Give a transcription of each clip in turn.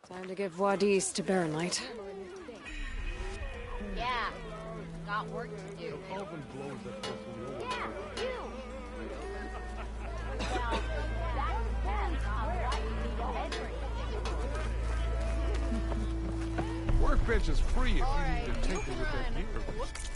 Time to give Wadis to Baronite. Yeah, got work to do. Alvin blows that person over. Yeah, you. Well, that depends on what you need a bedroom. Workbench is free if you Alright, need to you tinker can with that run. gear. Whoops.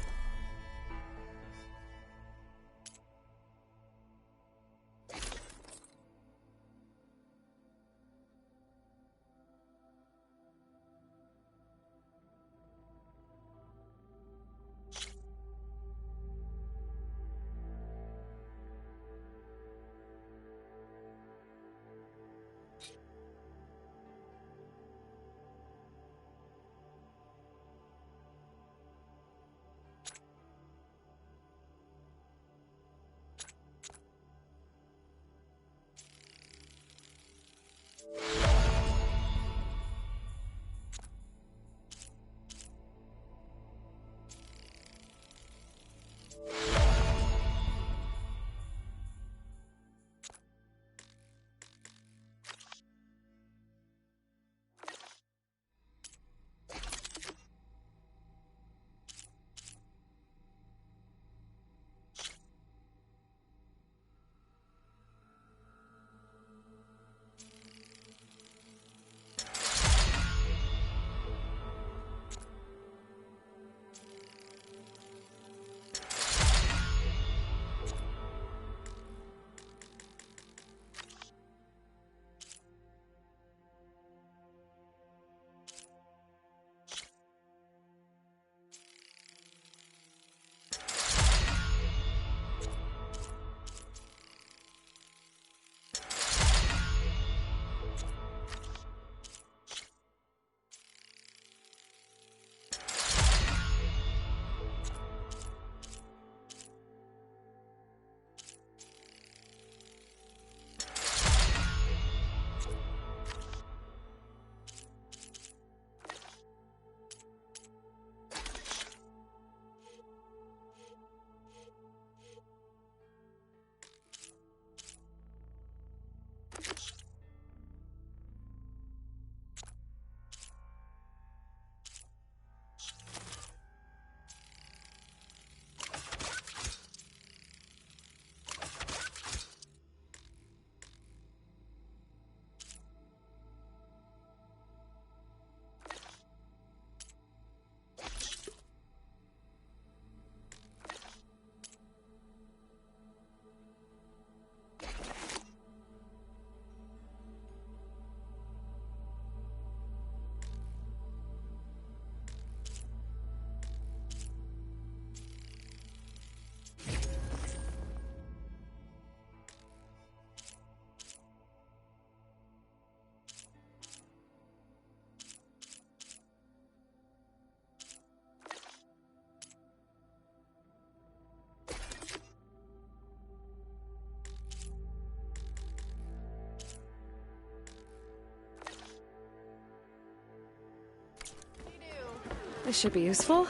This should be useful.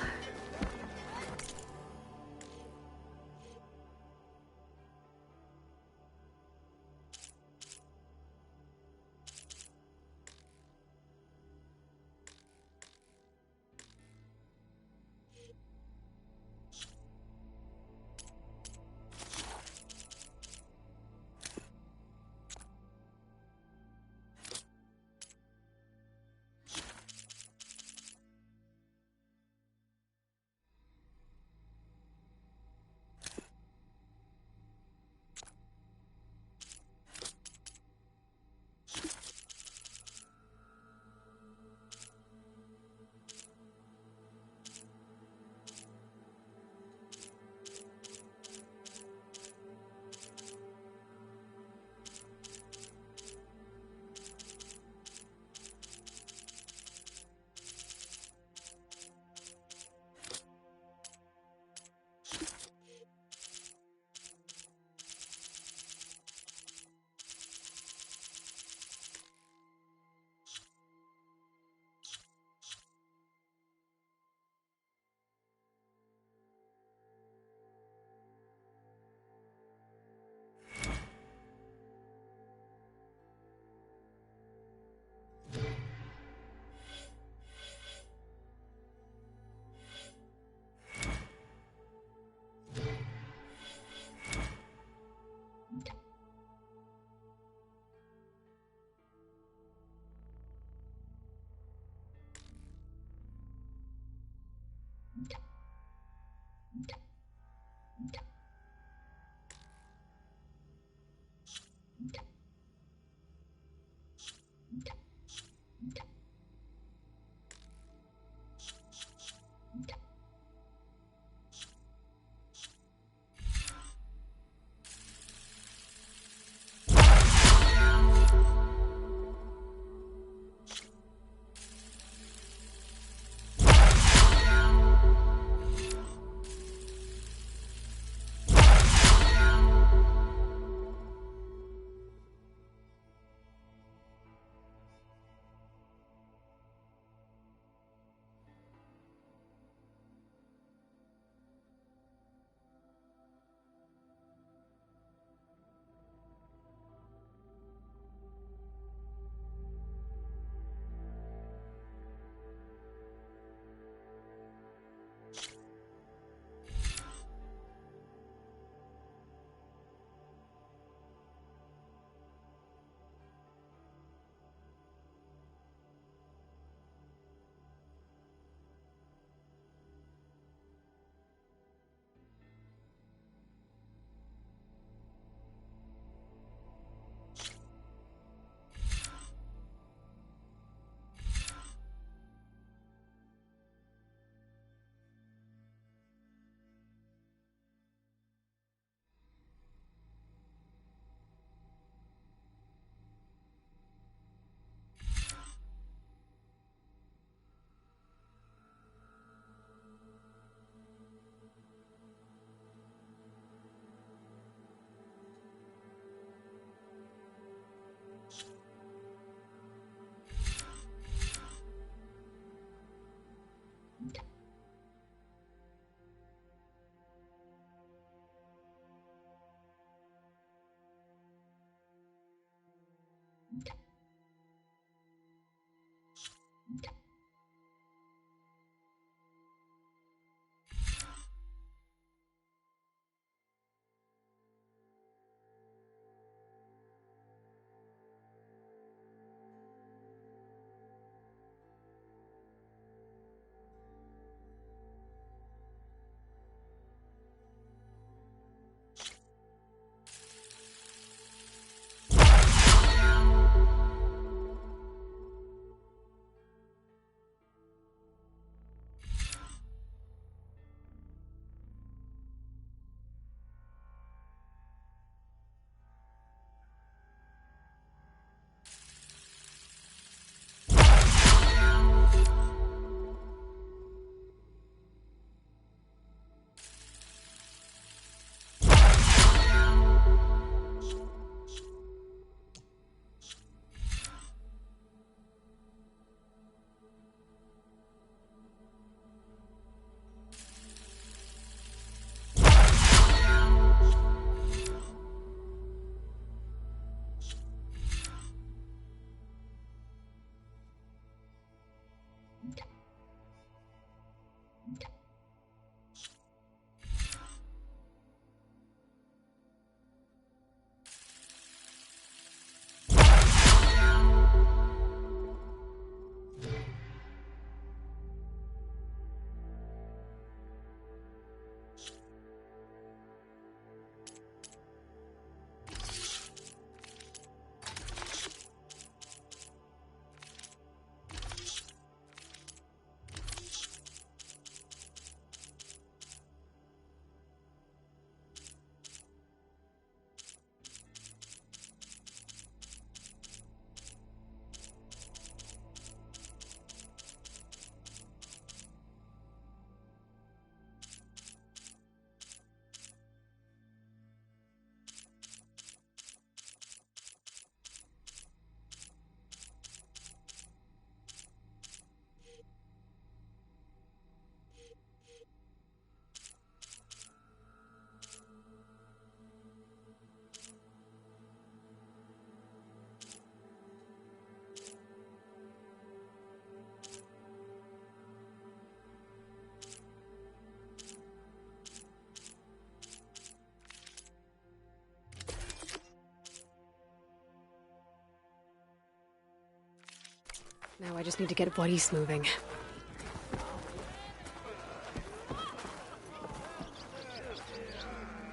Now I just need to get Boris moving.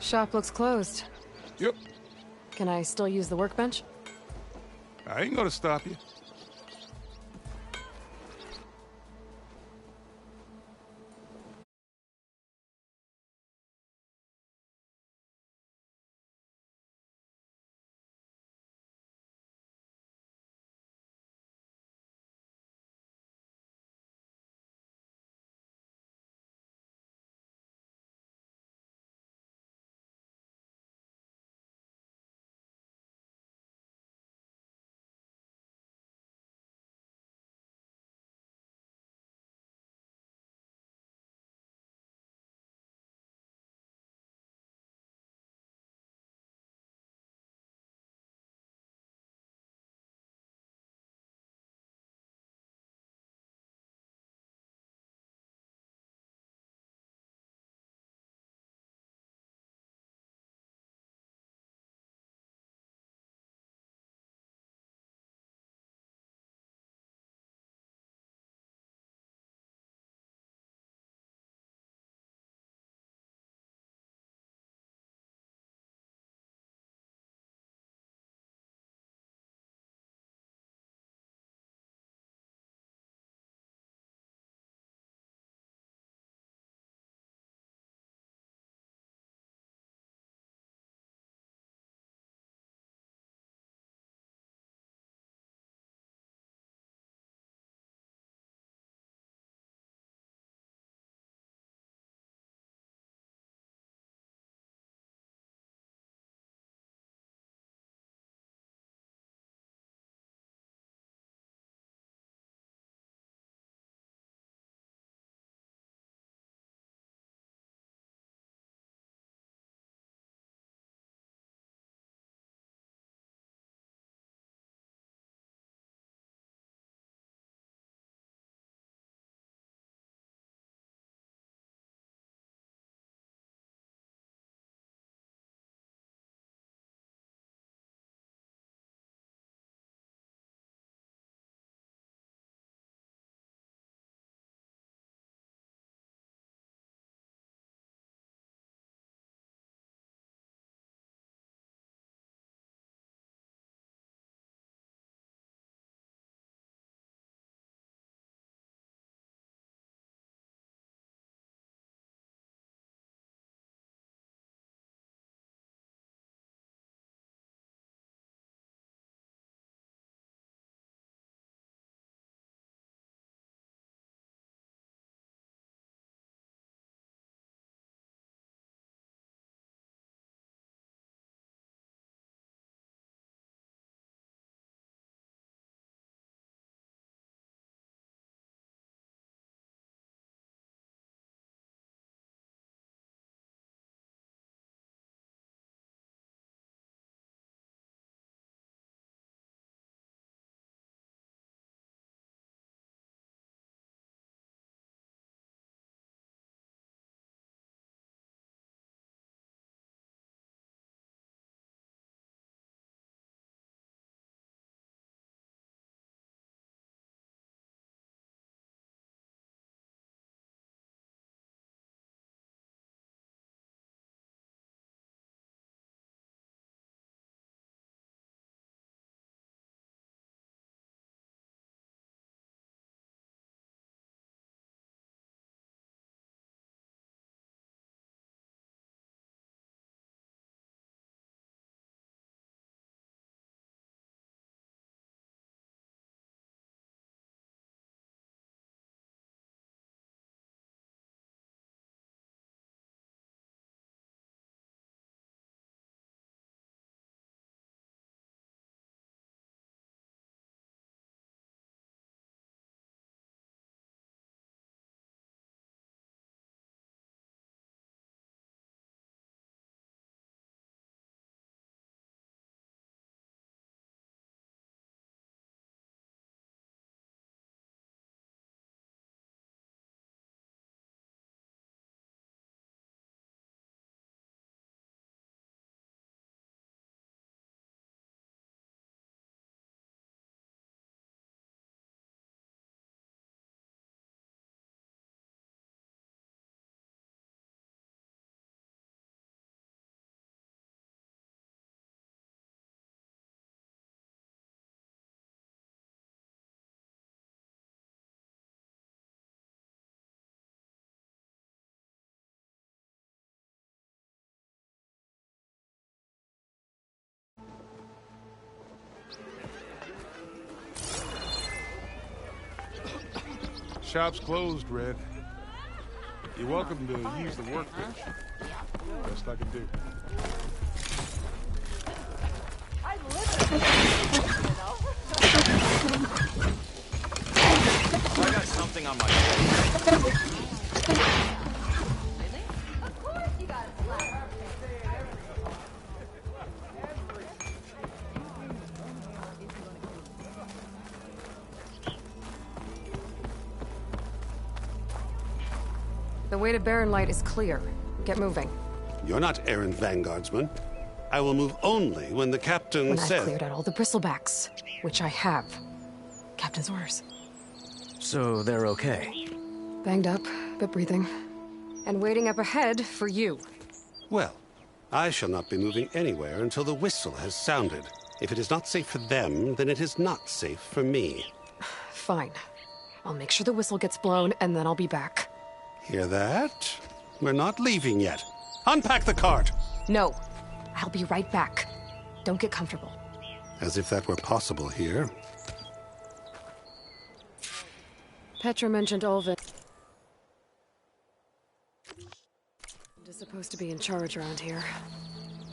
Shop looks closed. Yep. Can I still use the workbench? I ain't gonna stop you. Shop's closed, Red. You're welcome to use the workbench. Best I can do. I got something on my head. Of course you got a flat. The way to Barren Light is clear. Get moving. You're not errant vanguardsman. I will move only when the captain When I've says... cleared out all the bristlebacks, which I have. Captain's orders. So they're okay. Banged up, but breathing. And waiting up ahead for you. Well, I shall not be moving anywhere until the whistle has sounded. If it is not safe for them, then it is not safe for me. Fine. I'll make sure the whistle gets blown, and then I'll be back. Hear that? We're not leaving yet. Unpack the cart! No. I'll be right back. Don't get comfortable. As if that were possible here. Petra mentioned Olvin. Is supposed to be in charge around here.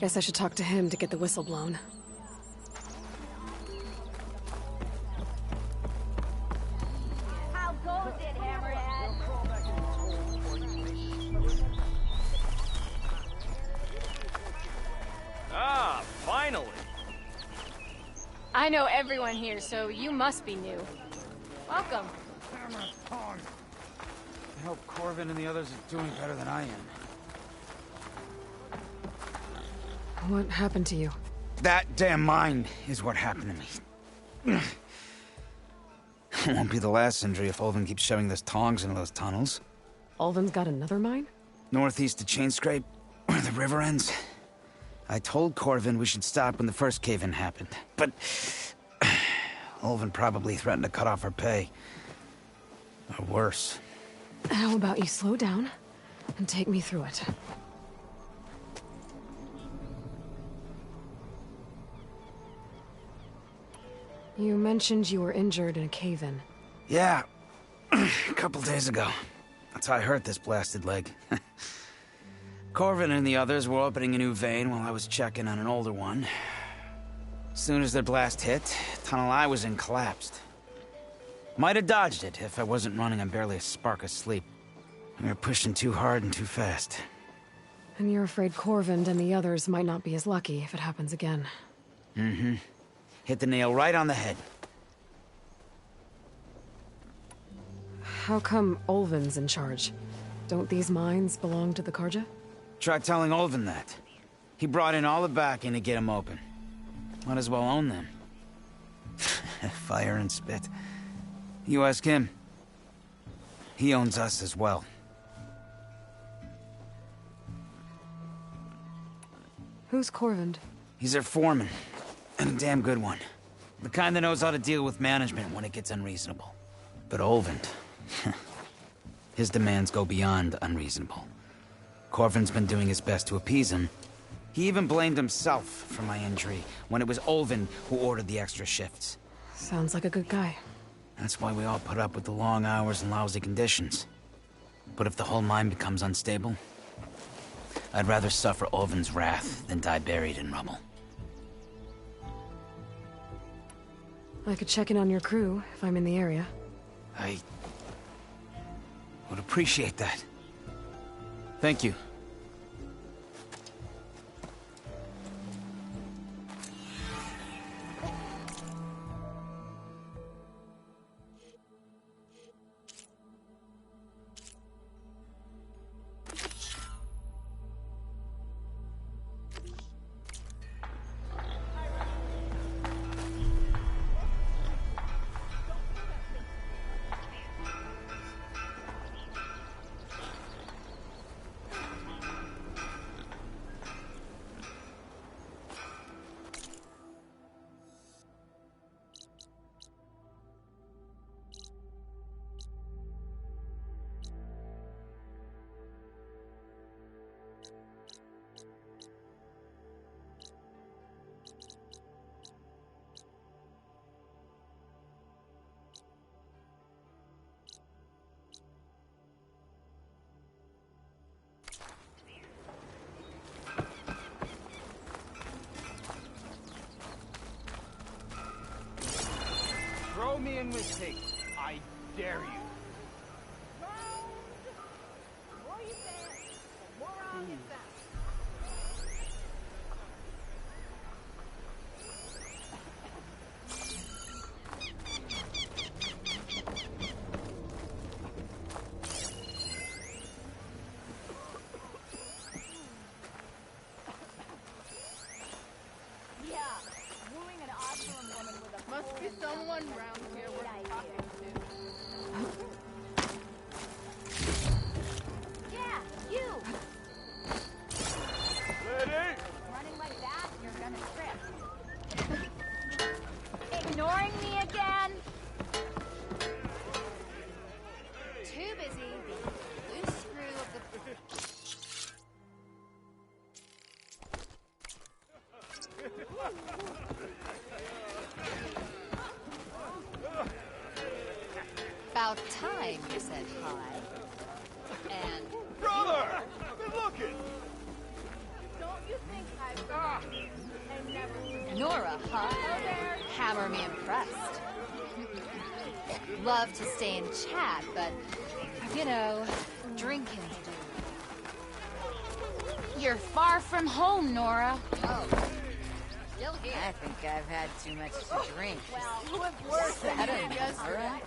Guess I should talk to him to get the whistle blown. How goes it, Hammerhead? Ah, finally. I know everyone here, so you must be new. Welcome. I hope Corvin and the others are doing better than I am. What happened to you? That damn mine is what happened to me. It won't be the last injury if Olvin keeps shoving those tongs into those tunnels. Olvin's got another mine? Northeast of Chain Scrape, where the river ends. I told Corvin we should stop when the first cave-in happened, but... Olvin probably threatened to cut off her pay. Or worse. How about you slow down and take me through it? You mentioned you were injured in a cave-in. Yeah, a couple days ago. That's how I hurt this blasted leg. Corvin and the others were opening a new vein while I was checking on an older one. As soon as their blast hit, the tunnel I was in collapsed. Might have dodged it if I wasn't running on barely a spark of sleep. We were pushing too hard and too fast. And you're afraid Corvin and the others might not be as lucky if it happens again. Mm-hmm. Hit the nail right on the head. How come Olvin's in charge? Don't these mines belong to the Karja? Try telling Olvin that. He brought in all the backing to get them open. Might as well own them. Fire and spit. You ask him. He owns us as well. Who's Corvin? He's their foreman. And a damn good one. The kind that knows how to deal with management when it gets unreasonable. But Olvin... his demands go beyond unreasonable. Corvin's been doing his best to appease him. He even blamed himself for my injury, when it was Olvin who ordered the extra shifts. Sounds like a good guy. That's why we all put up with the long hours and lousy conditions. But if the whole mine becomes unstable, I'd rather suffer Olvin's wrath than die buried in rubble. I could check in on your crew if I'm in the area. I would appreciate that. Thank you. one mistake. I dare you. Must be someone around here worth talking to. Yeah, you! Ready? Running like that, you're gonna trip. Ignoring me again? Too busy being the loose screw of the... About time you said hi. And Brother! Good looking! Don't you think I've and never Nora, huh? Hammer me impressed. Love to stay and chat, but, you know, drinking. You're far from home, Nora. Oh, still here. I think I've had too much to drink. Well, who was worse than you yesterday?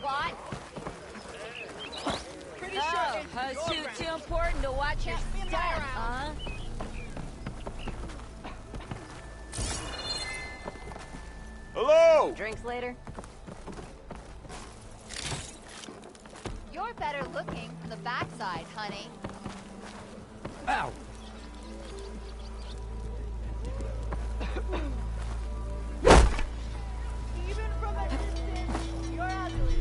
What? Pretty sure it's Too important to watch your Can't be step, around. huh? Hello! Drinks later? You're better looking from the backside, honey. Ow! Even from a distance, you're ugly.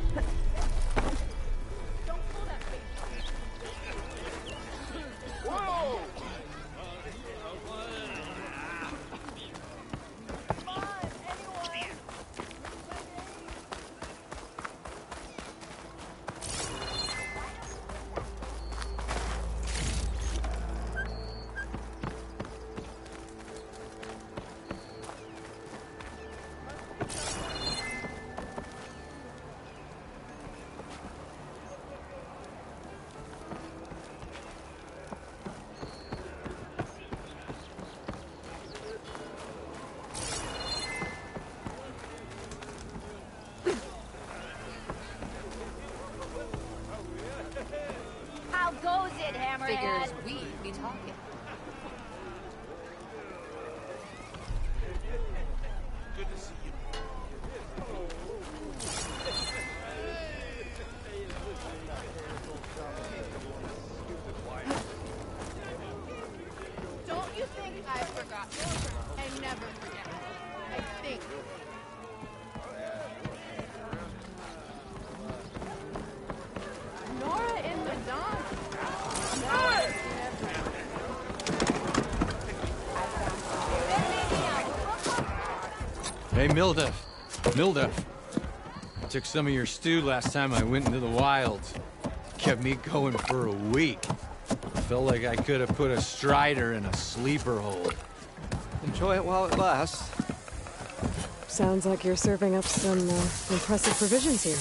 Don't pull that face. Whoa! Come on, anyone. How goes it, Hammerhead? Figures we'd be talking. Good to see you. Don't you think I forgot? I never forget. I think. Nora in the dawn. Hey, Milda. Milda. I took some of your stew last time I went into the wilds. Kept me going for a week. Felt like I could have put a strider in a sleeper hole. Enjoy it while it lasts. Sounds like you're serving up some impressive provisions here.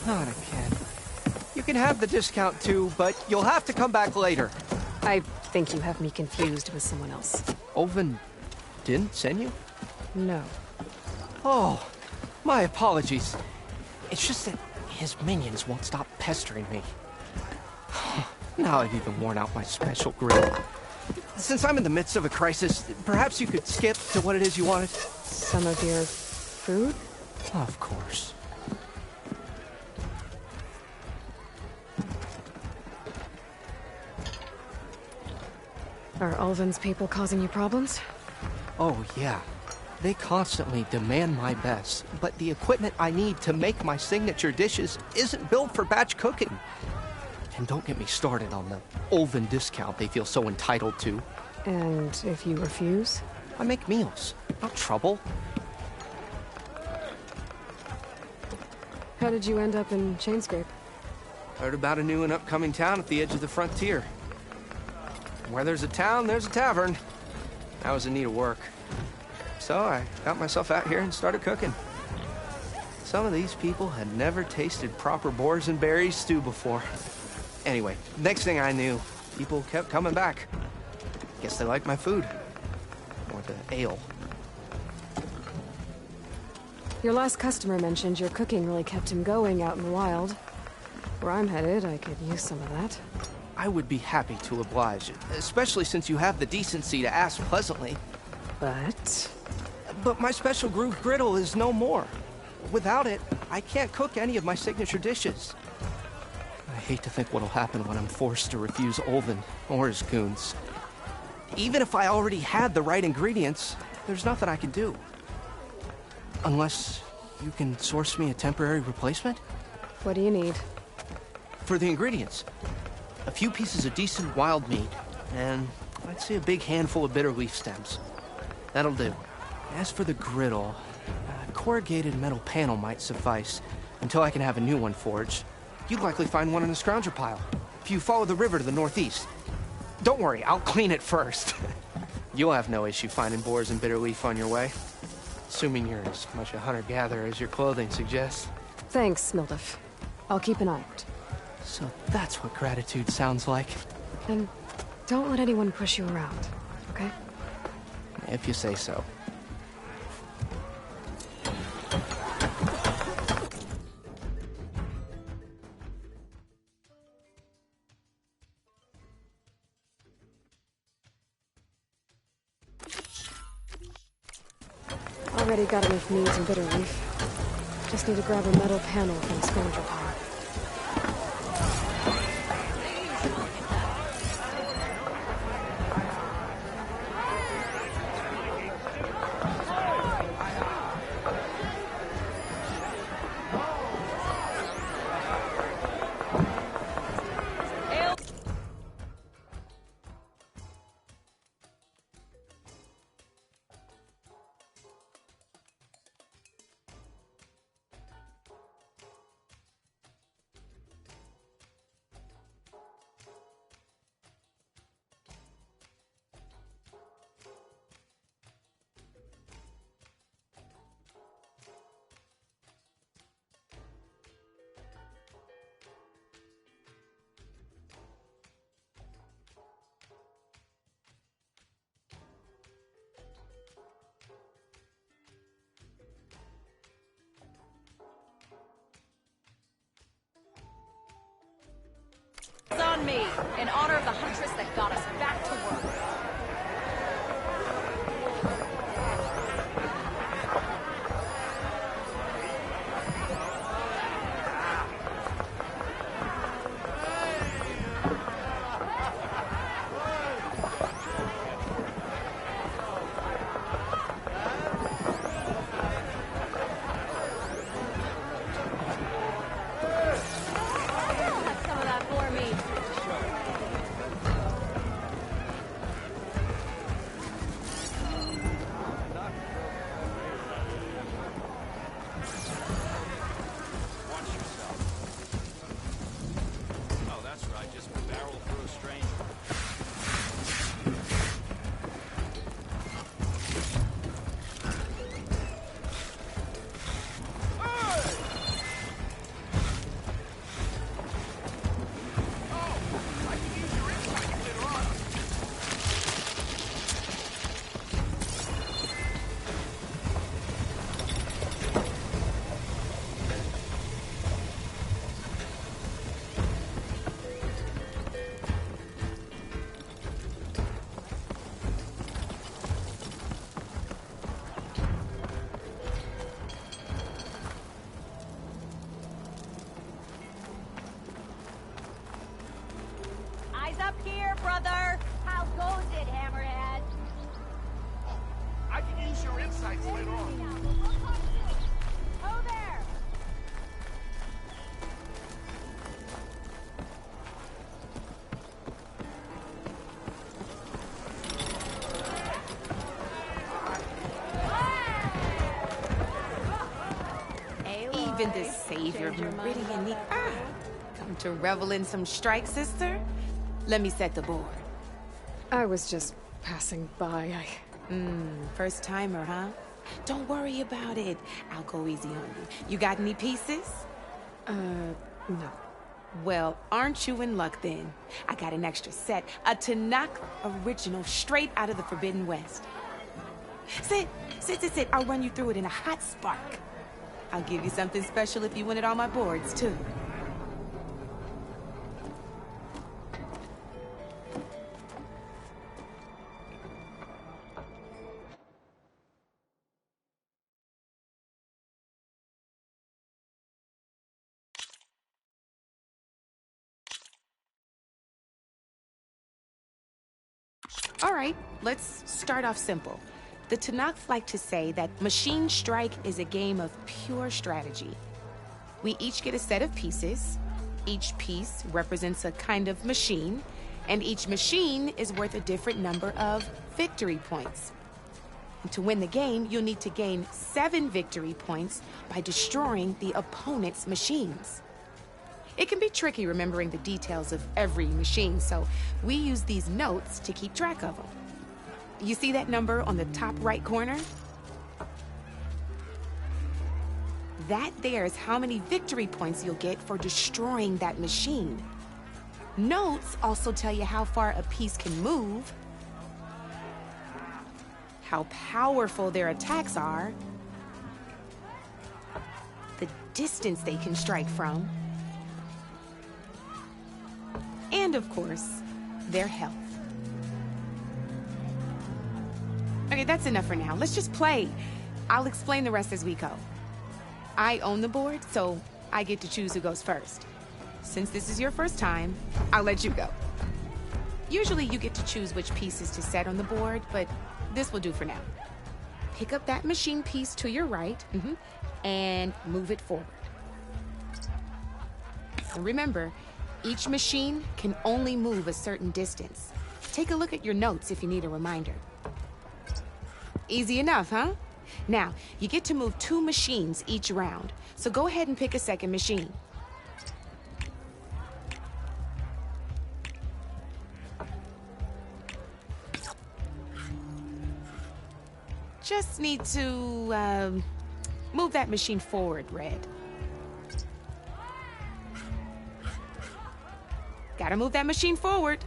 Not again. You can have the discount too, but you'll have to come back later. I think you have me confused with someone else. Oven didn't send you? No. Oh, my apologies. It's just that his minions won't stop pestering me. Now I've even worn out my special grill. Since I'm in the midst of a crisis, perhaps you could skip to what it is you wanted? Some of your food? Of course. Are Ulvin's people causing you problems? Oh, yeah. They constantly demand my best, but the equipment I need to make my signature dishes isn't built for batch cooking. And don't get me started on the Ulvin discount they feel so entitled to. And if you refuse? I make meals, not trouble. How did you end up in Chainscape? Heard about a new and upcoming town at the edge of the frontier. Where there's a town, there's a tavern. I was in need of work. So I got myself out here and started cooking. Some of these people had never tasted proper boars and berries stew before. Anyway, next thing I knew, people kept coming back. Guess they liked my food. Or the ale. Your last customer mentioned your cooking really kept him going out in the wild. Where I'm headed, I could use some of that. I would be happy to oblige, especially since you have the decency to ask pleasantly. But my special groove griddle is no more. Without it, I can't cook any of my signature dishes. I hate to think what'll happen when I'm forced to refuse Olvin or his goons. Even if I already had the right ingredients, there's nothing I can do. Unless you can source me a temporary replacement? What do you need? For the ingredients, a few pieces of decent wild meat, and I'd say a big handful of bitter leaf stems. That'll do. As for the griddle, a corrugated metal panel might suffice until I can have a new one forged. You'd likely find one in the scrounger pile, if you follow the river to the northeast. Don't worry, I'll clean it first. You'll have no issue finding boars and bitter leaf on your way. Assuming you're as much a hunter-gatherer as your clothing suggests. Thanks, Mildef. I'll keep an eye out. So that's what gratitude sounds like. And don't let anyone push you around, okay? If you say so. Already got enough meat and bitter leaf. Just need to grab a metal panel from the scrounger pile. On me, in honor of the huntress that got us back to work. brother! How goes it, Hammerhead? I can use your insights later on. Oh, there! Even the savior of Meridian the Earth. Come to revel in some strike, sister? Let me set the board. I was just passing by. First timer, huh? Don't worry about it. I'll go easy on you. You got any pieces? No. Well, aren't you in luck then? I got an extra set, a Tanakh original straight out of the Forbidden West. Sit. I'll run you through it in a hot spark. I'll give you something special if you win it on my boards, too. All right, let's start off simple. The Tanakh like to say that Machine Strike is a game of pure strategy. We each get a set of pieces. Each piece represents a kind of machine, and each machine is worth a different number of victory points. And to win the game, you'll need to gain 7 victory points by destroying the opponent's machines. It can be tricky remembering the details of every machine, so we use these notes to keep track of them. You see that number on the top right corner? That there is how many victory points you'll get for destroying that machine. Notes also tell you how far a piece can move, how powerful their attacks are, the distance they can strike from, and of course, their health. Okay, that's enough for now. Let's just play. I'll explain the rest as we go. I own the board, so I get to choose who goes first. Since this is your first time, I'll let you go. Usually you get to choose which pieces to set on the board, but this will do for now. Pick up that machine piece to your right, and move it forward. And remember, each machine can only move a certain distance. Take a look at your notes if you need a reminder. Easy enough, huh? Now, you get to move 2 machines each round, so go ahead and pick a second machine. Just need to, move that machine forward, Red. Gotta move that machine forward.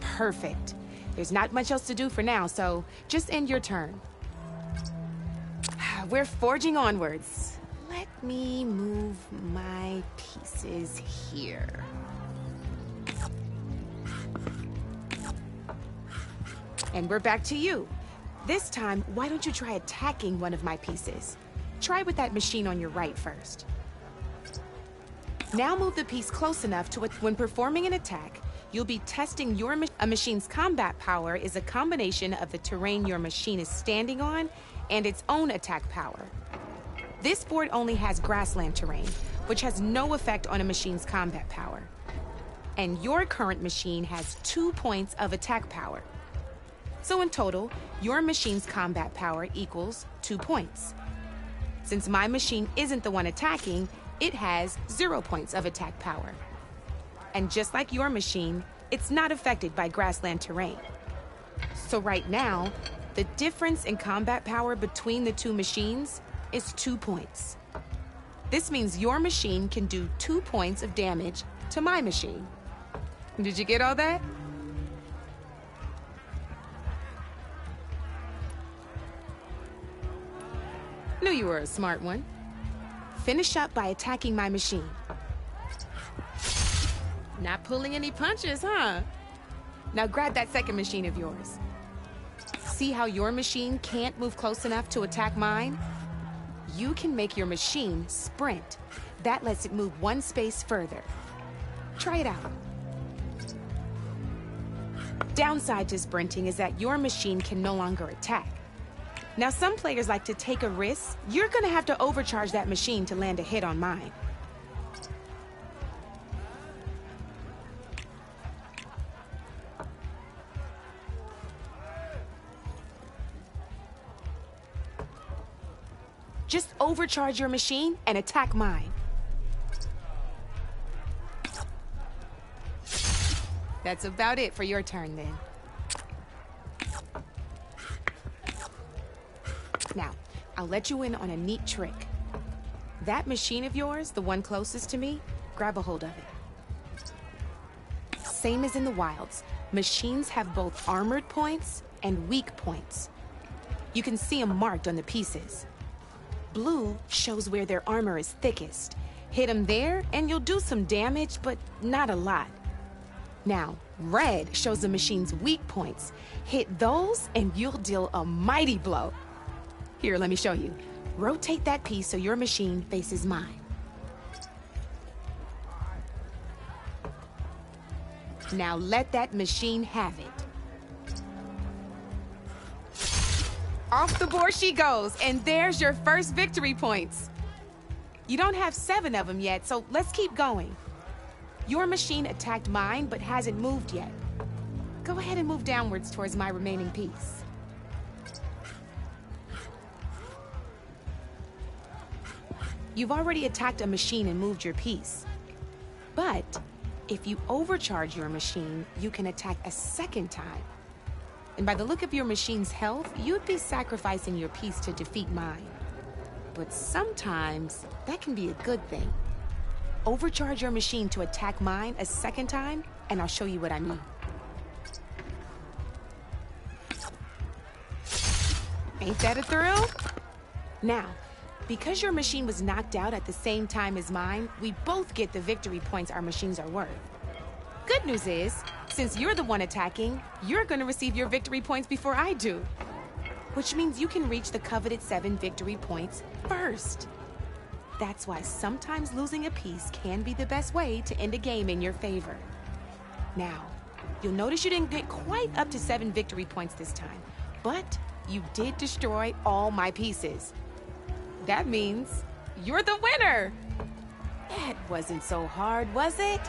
Perfect. There's not much else to do for now, so just end your turn. We're forging onwards. Let me move my pieces here. And we're back to you. This time, why don't you try attacking one of my pieces? Try with that machine on your right first. Now move the piece close enough to when performing an attack, you'll be testing a machine's combat power is a combination of the terrain your machine is standing on and its own attack power. This board only has grassland terrain, which has no effect on a machine's combat power. And your current machine has 2 points of attack power. So in total, your machine's combat power equals 2 points. Since my machine isn't the one attacking, it has 0 points of attack power. And just like your machine, it's not affected by grassland terrain. So right now, the difference in combat power between the 2 machines is 2 points. This means your machine can do 2 points of damage to my machine. Did you get all that? Knew you were a smart one. Finish up by attacking my machine. Not pulling any punches, huh? Now grab that second machine of yours. See how your machine can't move close enough to attack mine? You can make your machine sprint. That lets it move 1 space further. Try it out. Downside to sprinting is that your machine can no longer attack. Now, some players like to take a risk. You're gonna have to overcharge that machine to land a hit on mine. Just overcharge your machine and attack mine. That's about it for your turn, then. Now, I'll let you in on a neat trick. That machine of yours, the one closest to me, grab a hold of it. Same as in the wilds, machines have both armored points and weak points. You can see them marked on the pieces. Blue shows where their armor is thickest. Hit them there, and you'll do some damage, but not a lot. Now, red shows the machine's weak points. Hit those, and you'll deal a mighty blow. Here, let me show you. Rotate that piece so your machine faces mine. Now let that machine have it. Off the board she goes, and there's your first victory points. You don't have 7 of them yet, so let's keep going. Your machine attacked mine, but hasn't moved yet. Go ahead and move downwards towards my remaining piece. You've already attacked a machine and moved your piece. But if you overcharge your machine, you can attack a second time. And by the look of your machine's health, you'd be sacrificing your piece to defeat mine. But sometimes that can be a good thing. Overcharge your machine to attack mine a second time, and I'll show you what I mean. Ain't that a thrill? Now, because your machine was knocked out at the same time as mine, we both get the victory points our machines are worth. Good news is, since you're the one attacking, you're gonna receive your victory points before I do. Which means you can reach the coveted 7 victory points first. That's why sometimes losing a piece can be the best way to end a game in your favor. Now, you'll notice you didn't get quite up to 7 victory points this time, but you did destroy all my pieces. That means you're the winner! That wasn't so hard, was it?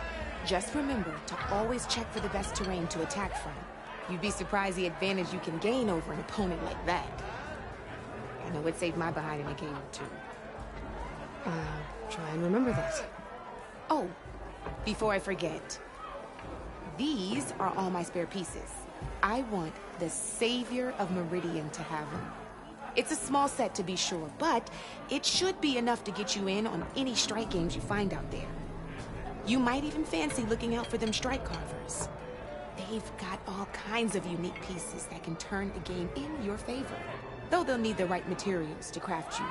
Just remember to always check for the best terrain to attack from. You'd be surprised the advantage you can gain over an opponent like that. I know it saved my behind in a game or two. I'll try and remember that. Oh, before I forget. These are all my spare pieces. I want the Savior of Meridian to have them. It's a small set to be sure, but it should be enough to get you in on any strike games you find out there. You might even fancy looking out for them strike carvers. They've got all kinds of unique pieces that can turn a game in your favor, though they'll need the right materials to craft you.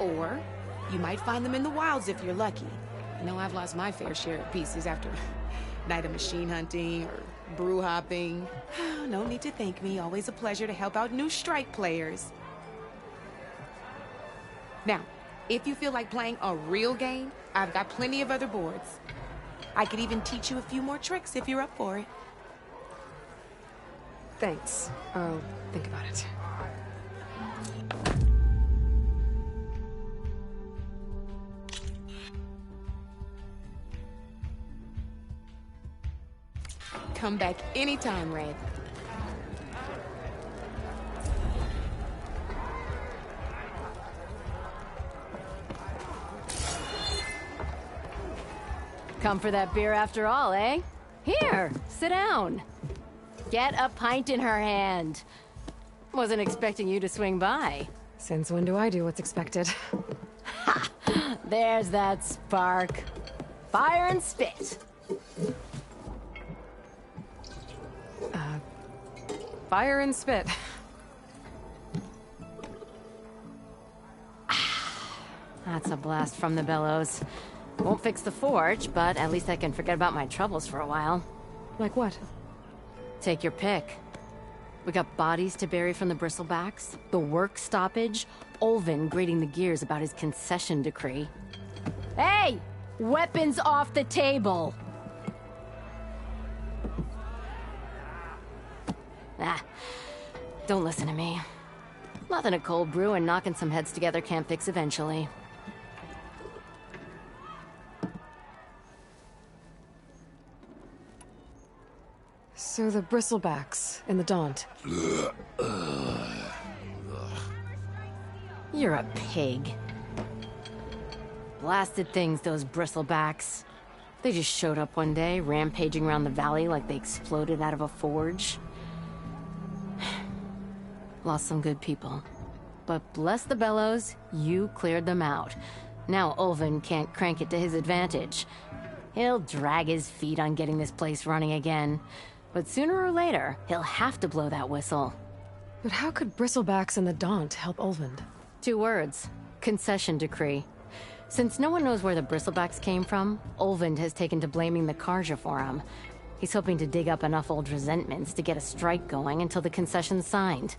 Or you might find them in the wilds if you're lucky. I know I've lost my fair share of pieces after a night of machine hunting or brew hopping. No need to thank me. Always a pleasure to help out new strike players. Now, if you feel like playing a real game, I've got plenty of other boards. I could even teach you a few more tricks if you're up for it. Thanks. I'll think about it. Come back anytime, Red. Come for that beer after all, eh? Here, sit down. Get a pint in her hand. Wasn't expecting you to swing by. Since when do I do what's expected? Ha! There's that spark. Fire and spit. Fire and spit. That's a blast from the bellows. Won't fix the forge, but at least I can forget about my troubles for a while. Like what? Take your pick. We got bodies to bury from the bristlebacks, the work stoppage, Olvin grating the gears about his concession decree. Hey! Weapons off the table! Don't listen to me. Nothing a cold brew and knocking some heads together can't fix eventually. So the bristlebacks in the Daunt. You're a pig. Blasted things, those bristlebacks. They just showed up one day, rampaging around the valley like they exploded out of a forge. Lost some good people. But bless the bellows, you cleared them out. Now Ulvin can't crank it to his advantage. He'll drag his feet on getting this place running again. But sooner or later, he'll have to blow that whistle. But how could Bristlebacks and the Daunt help Ulvund? 2 words. Concession decree. Since no one knows where the Bristlebacks came from, Ulvund has taken to blaming the Karja for him. He's hoping to dig up enough old resentments to get a strike going until the concession's signed.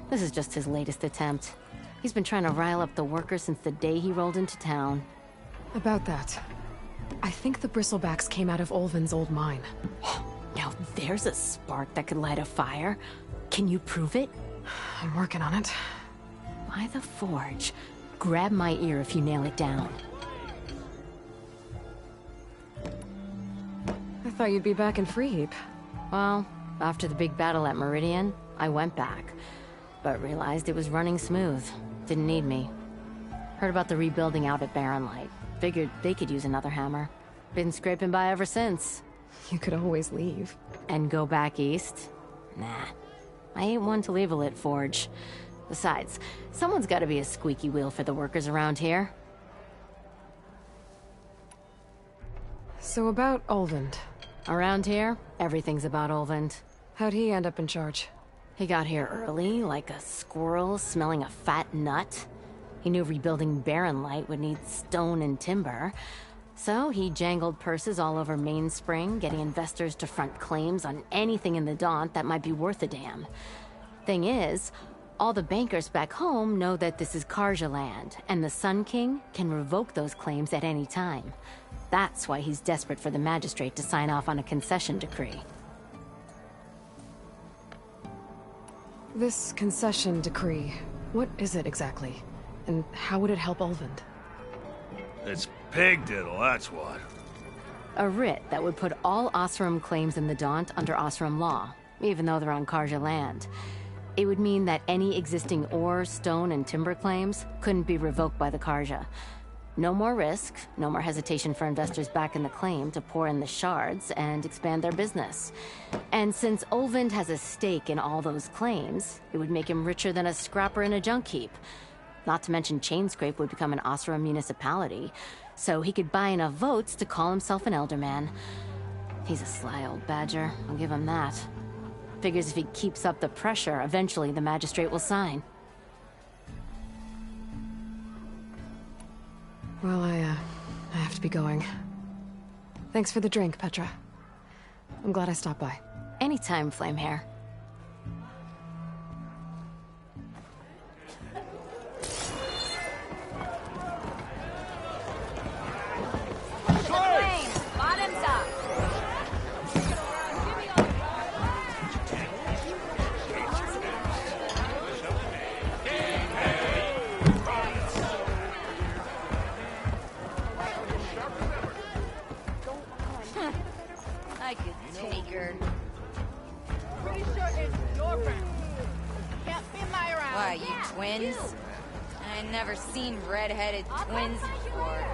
This is just his latest attempt. He's been trying to rile up the workers since the day he rolled into town. About that, I think the Bristlebacks came out of Ulvund's old mine. Now there's a spark that could light a fire. Can you prove it? I'm working on it. By the forge. Grab my ear if you nail it down. I thought you'd be back in Freeheap. Well, after the big battle at Meridian, I went back. But realized it was running smooth. Didn't need me. Heard about the rebuilding out at Barren Light. Figured they could use another hammer. Been scraping by ever since. You could always leave. And go back east? Nah. I ain't one to leave a lit forge. Besides, someone's gotta be a squeaky wheel for the workers around here. So about Ulvund. Around here, everything's about Ulvund. How'd he end up in charge? He got here early, like a squirrel smelling a fat nut. He knew rebuilding Barren Light would need stone and timber. So he jangled purses all over Mainspring, getting investors to front claims on anything in the Daunt that might be worth a damn. Thing is, all the bankers back home know that this is Karja land, and the Sun King can revoke those claims at any time. That's why he's desperate for the magistrate to sign off on a concession decree. This concession decree, what is it exactly? And how would it help Ulvund? It's pig diddle, that's what. A writ that would put all Osram claims in the Daunt under Osram law, even though they're on Karja land. It would mean that any existing ore, stone, and timber claims couldn't be revoked by the Karja. No more risk, no more hesitation for investors back in the claim to pour in the shards and expand their business. And since Ulvund has a stake in all those claims, it would make him richer than a scrapper in a junk heap. Not to mention Chainscrape would become an Osram municipality, so he could buy enough votes to call himself an elderman. He's a sly old badger, I'll give him that. Figures if he keeps up the pressure, eventually the magistrate will sign. Well, I have to be going. Thanks for the drink, Petra. I'm glad I stopped by. Anytime, Flamehair. Bottoms up. I could take her. Pretty sure it's your round. Can't be my round. Why, you twins? I never seen red-headed twins before.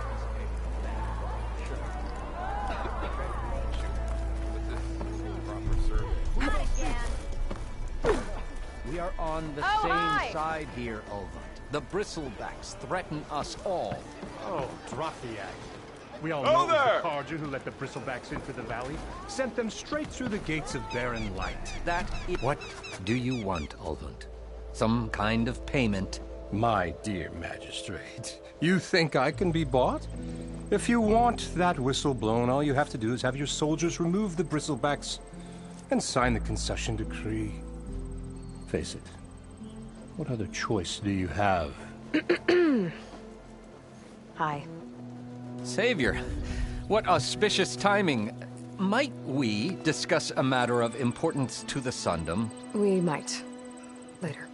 We are on the same side here, Ulvund. The Bristlebacks threaten us all. Oh, drop the act. We all know it was the Karja who let the Bristlebacks into the valley, sent them straight through the gates of Barren Light. That is... What do you want, Ulvund? Some kind of payment? My dear magistrate, you think I can be bought? If you want that whistle blown, all you have to do is have your soldiers remove the Bristlebacks and sign the concession decree. Face it, what other choice do you have? Hi. Savior, what auspicious timing. Might we discuss a matter of importance to the Sundom? We might. Later.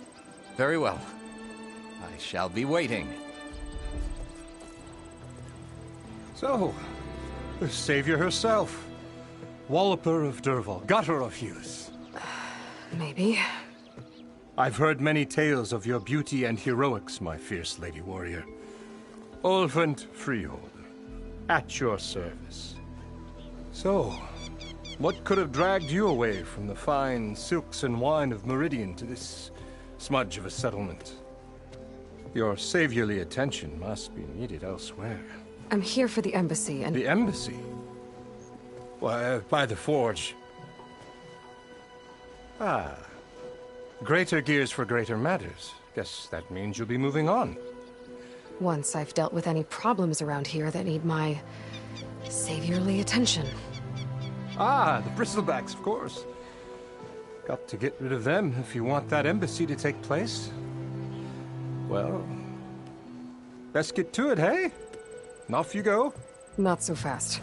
Very well. I shall be waiting. So, the Savior herself. Walloper of Derval, gutter of youth. Maybe. I've heard many tales of your beauty and heroics, my fierce lady warrior. Ulvund Freeholder, at your service. So, what could have dragged you away from the fine silks and wine of Meridian to this smudge of a settlement? Your saviorly attention must be needed elsewhere. I'm here for the embassy and... The embassy? Why, by the forge. Ah. Greater gears for greater matters. Guess that means you'll be moving on. Once I've dealt with any problems around here that need my saviorly attention. Ah, the bristlebacks, of course. Got to get rid of them if you want that embassy to take place. Well, best get to it, hey? And off you go. Not so fast.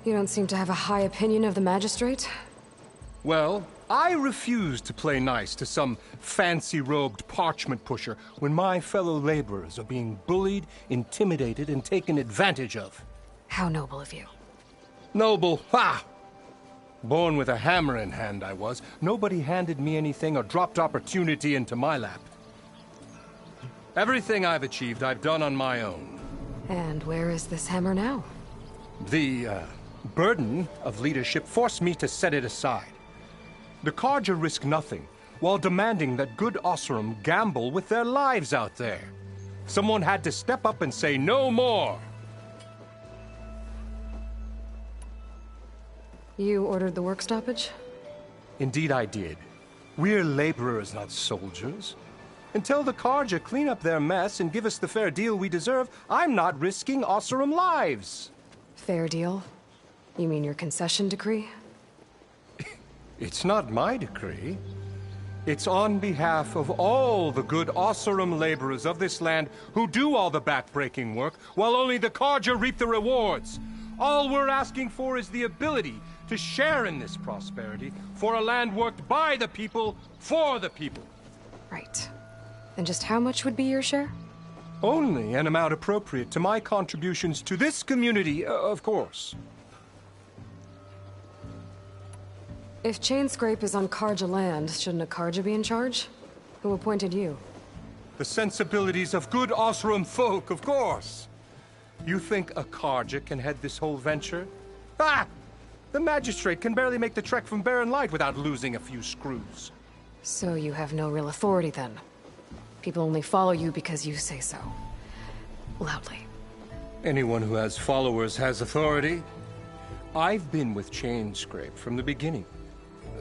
You don't seem to have a high opinion of the magistrate? Well, I refuse to play nice to some fancy-robed parchment pusher when my fellow laborers are being bullied, intimidated, and taken advantage of. How noble of you. Noble? Ha! Born with a hammer in hand, I was. Nobody handed me anything or dropped opportunity into my lap. Everything I've achieved, I've done on my own. And where is this hammer now? The, burden of leadership forced me to set it aside. The Carja risk nothing, while demanding that good Osram gamble with their lives out there. Someone had to step up and say no more. You ordered the work stoppage? Indeed I did. We're laborers, not soldiers. Until the Carja clean up their mess and give us the fair deal we deserve, I'm not risking Osram lives. Fair deal? You mean your concession decree? It's not my decree. It's on behalf of all the good Osram laborers of this land who do all the back-breaking work, while only the Carja reap the rewards. All we're asking for is the ability to share in this prosperity for a land worked by the people, for the people. Right. And just how much would be your share? Only an amount appropriate to my contributions to this community, of course. If Chainscrape is on Carja land, shouldn't a Carja be in charge? Who appointed you? The sensibilities of good Osram folk, of course. You think a Carja can head this whole venture? Ah! The magistrate can barely make the trek from Barren Light without losing a few screws. So you have no real authority then? People only follow you because you say so. Loudly. Anyone who has followers has authority. I've been with Chainscrape from the beginning.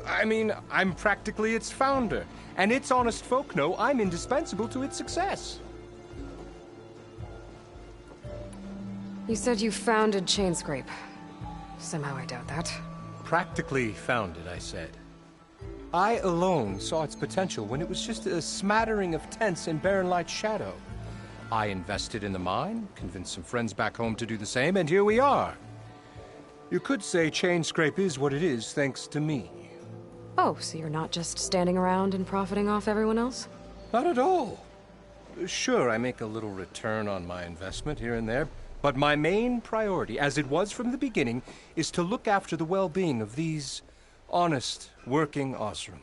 I mean, I'm practically its founder, and its honest folk know I'm indispensable to its success. You said you founded Chainscrape. Somehow I doubt that. Practically founded, I said. I alone saw its potential when it was just a smattering of tents in Barren Light's shadow. I invested in the mine, convinced some friends back home to do the same, and here we are. You could say Chainscrape is what it is thanks to me. Oh, so you're not just standing around and profiting off everyone else? Not at all. Sure, I make a little return on my investment here and there, but my main priority, as it was from the beginning, is to look after the well-being of these honest, working Osram.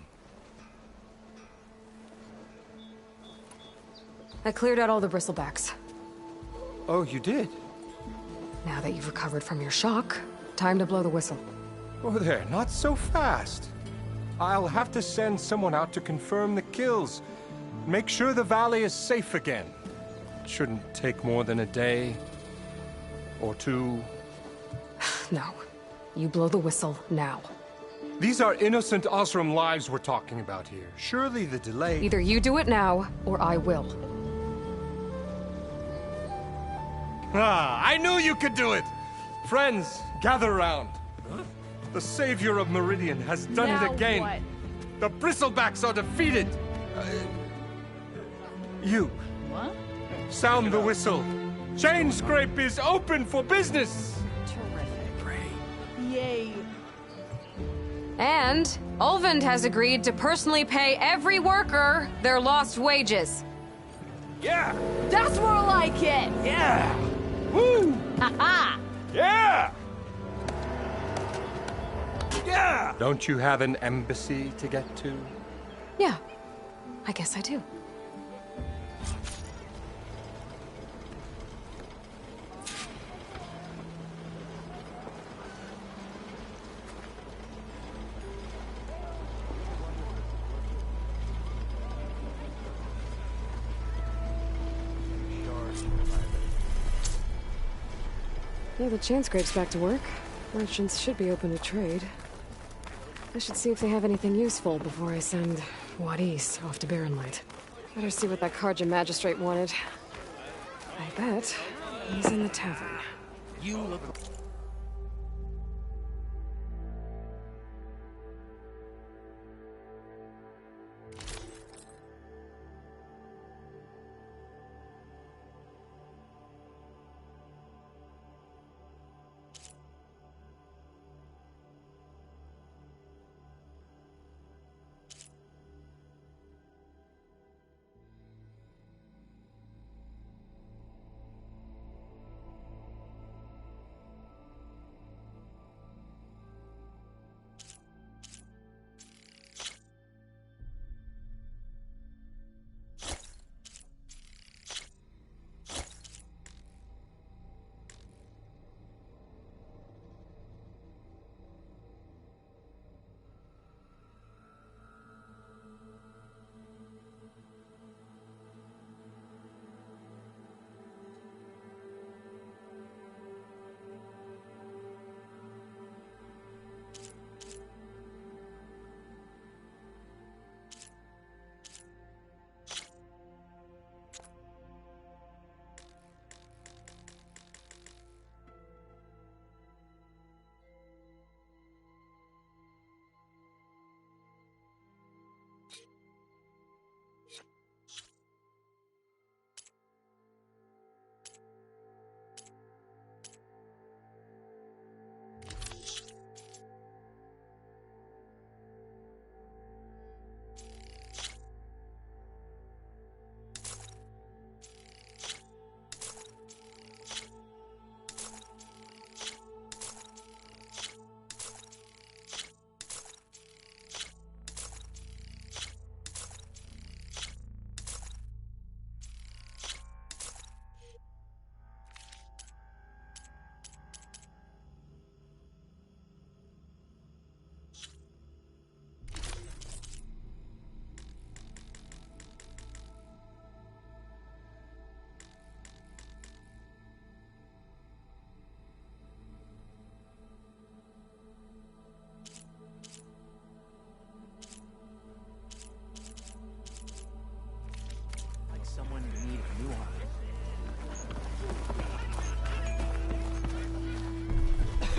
I cleared out all the bristlebacks. Oh, you did? Now that you've recovered from your shock, time to blow the whistle. Oh there, not so fast. I'll have to send someone out to confirm the kills. Make sure the valley is safe again. It shouldn't take more than a day. Or two. No. You blow the whistle now. These are innocent Osram lives we're talking about here. Surely the delay... Either you do it now, or I will. Ah, I knew you could do it! Friends, gather around. Huh? The savior of Meridian has done it again. What? The bristlebacks are defeated. You. What? Sound the whistle. Chainscrape is open for business. Terrific. Pray. Yay. And Ulvund has agreed to personally pay every worker their lost wages. Yeah. That's more like it. Yeah. Woo. Ha-ha. Yeah. Yeah! Don't you have an embassy to get to? Yeah, I guess I do. Yeah, the chain scrape's back to work. Merchants should be open to trade. I should see if they have anything useful before I send Wadis off to Barrenlight. Better see what that Karja magistrate wanted. I bet he's in the tavern. You look... Someone in need of new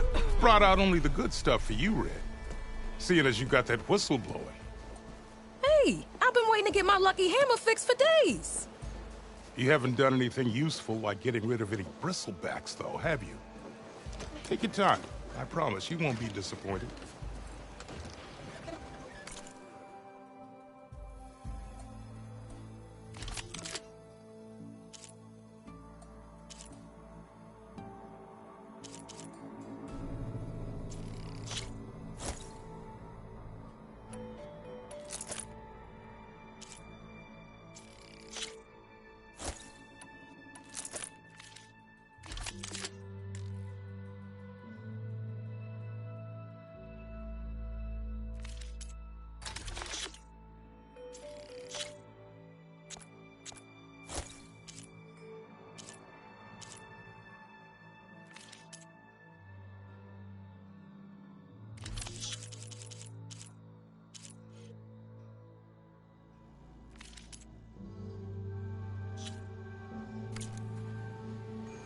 armor. Brought out only the good stuff for you, Red. Seeing as you got that whistle blowing. Hey, I've been waiting to get my lucky hammer fixed for days. You haven't done anything useful like getting rid of any bristlebacks, though, have you? Take your time. I promise you won't be disappointed.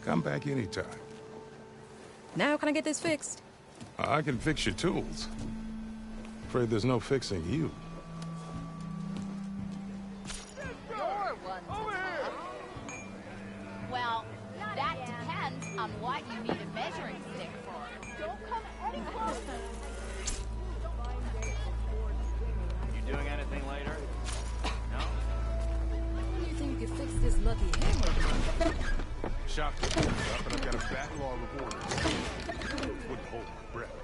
Come back anytime. Now can I get this fixed? I can fix your tools. Afraid there's no fixing you. Well, that depends on what you need a measuring stick for. Don't come any closer. You doing anything later? No? You think you can fix this lucky hammer? Shop is up, and I've got a backlog of orders. Wouldn't hold my breath.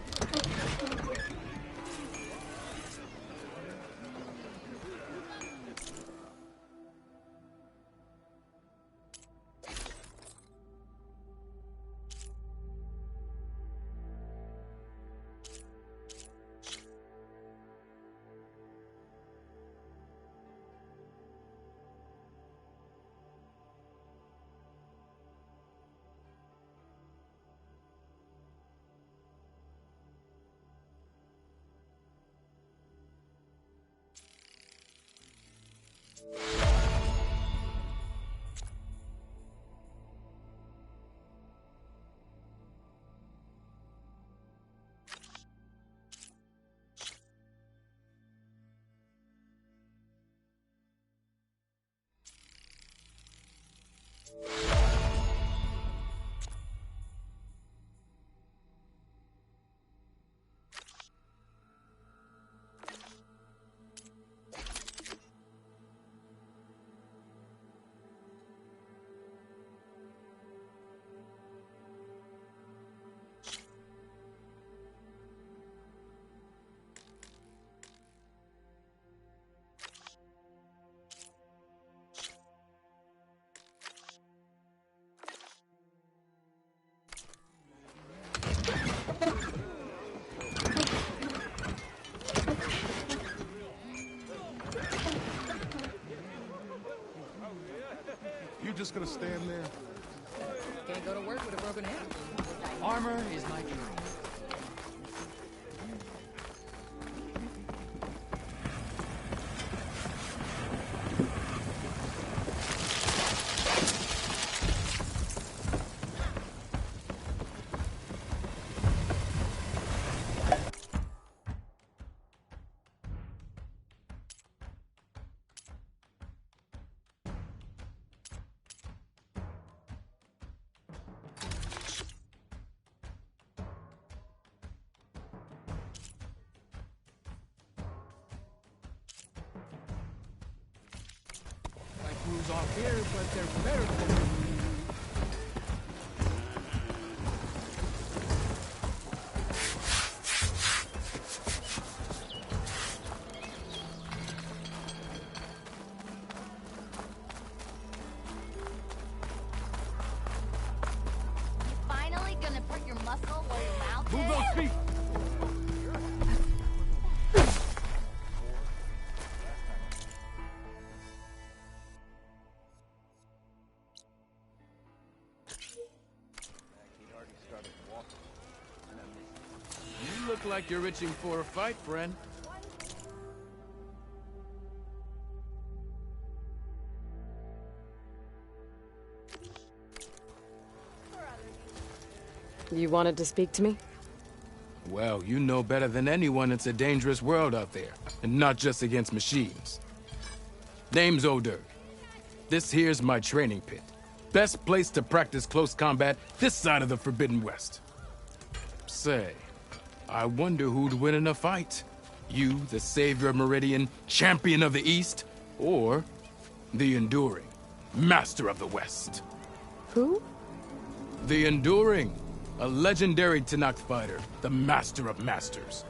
You just gonna stand there? Can't go to work with a broken hip. Armor is my dream. Crews off here, but they're better than me. Finally gonna put your muscle where your mouth Move is? those feet! You look like you're itching for a fight, friend. You wanted to speak to me? Well, you know better than anyone it's a dangerous world out there, and not just against machines. Name's Odur. This here's my training pit. Best place to practice close combat this side of the Forbidden West. Say, I wonder who'd win in a fight. You, the savior of Meridian, champion of the East, or the Enduring, master of the West. Who? The Enduring, a legendary Tenakth fighter, the master of masters.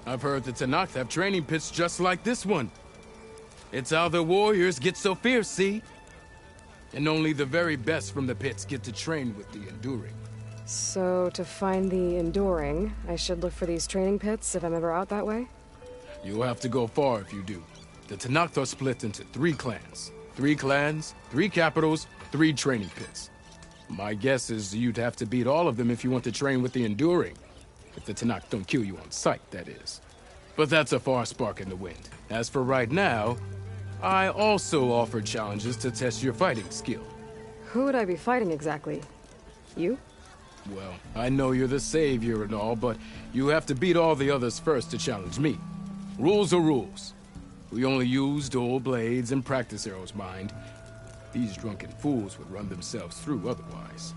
I've heard the Tenakth have training pits just like this one. It's how the warriors get so fierce, see? And only the very best from the pits get to train with the Enduring. So, to find the Enduring, I should look for these training pits if I'm ever out that way? You'll have to go far if you do. The Tenakth are split into 3 clans. 3 clans, 3 capitals, 3 training pits. My guess is you'd have to beat all of them if you want to train with the Enduring. If the Tenakth don't kill you on sight, that is. But that's a far spark in the wind. As for right now, I also offer challenges to test your fighting skill. Who would I be fighting exactly? You? Well, I know you're the savior and all, but you have to beat all the others first to challenge me. Rules are rules. We only use dual blades and practice arrows, mind. These drunken fools would run themselves through otherwise.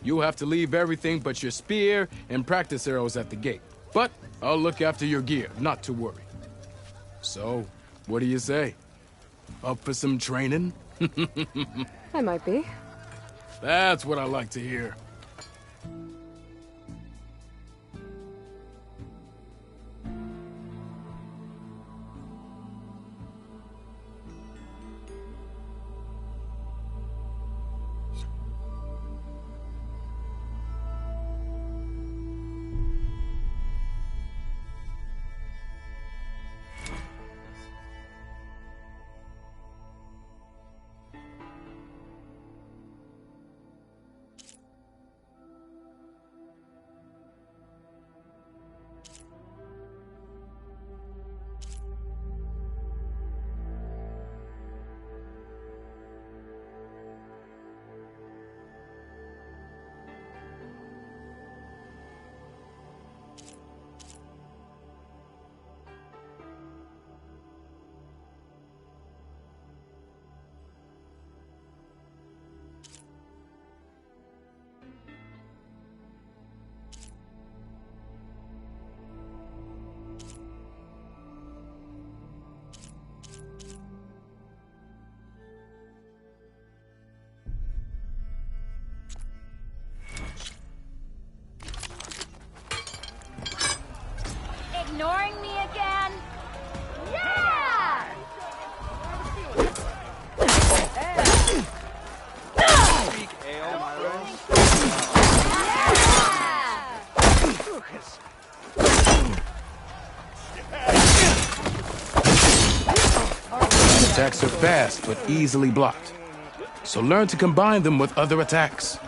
You'll have to leave everything but your spear and practice arrows at the gate. But I'll look after your gear, not to worry. So, what do you say? Up for some training? I might be. That's what I like to hear. attacks are fast, but easily blocked. So learn to combine them with other attacks.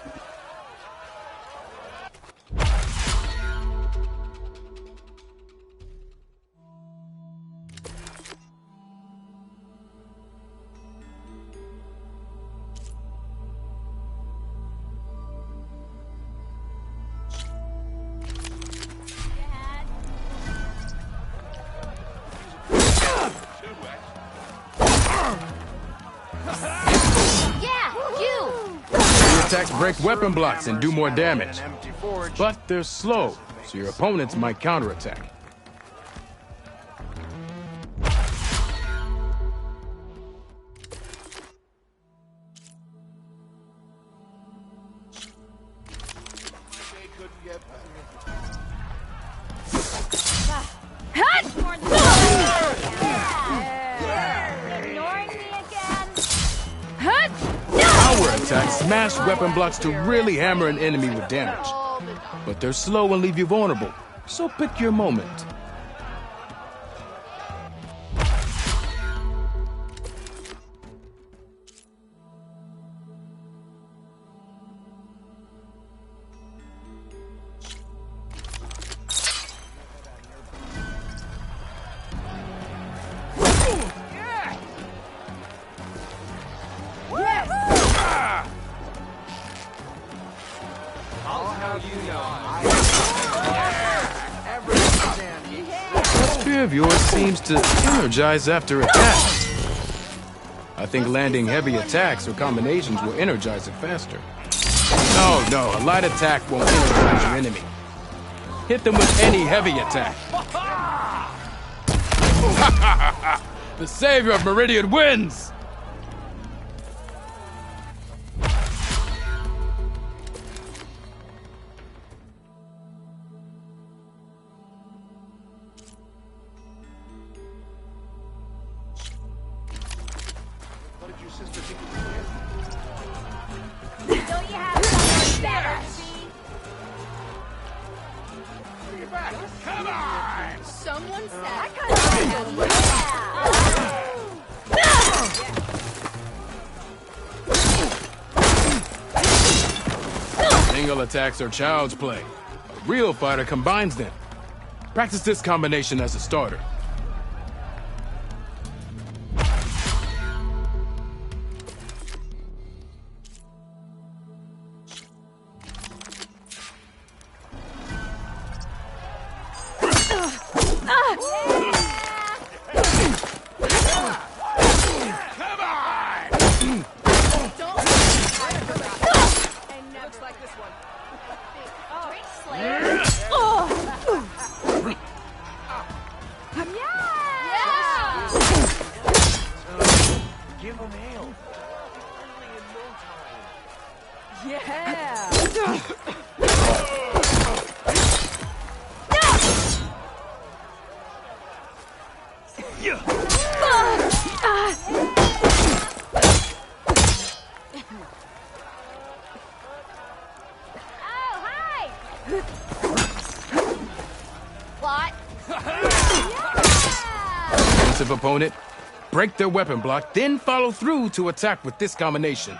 Attacks break weapon blocks and do more damage. But they're slow, so your opponents might counterattack. Attacks smash weapon blocks to really hammer an enemy with damage. But they're slow and leave you vulnerable, so pick your moment. Of yours seems to energize after attacks. I think landing heavy attacks or combinations will energize it faster. No, a light attack won't energize your enemy. Hit them with any heavy attack. The savior of Meridian wins! Single attacks are child's play. A real fighter combines them. Practice this combination as a starter. Defensive opponent, break their weapon block, then follow through to attack with this combination.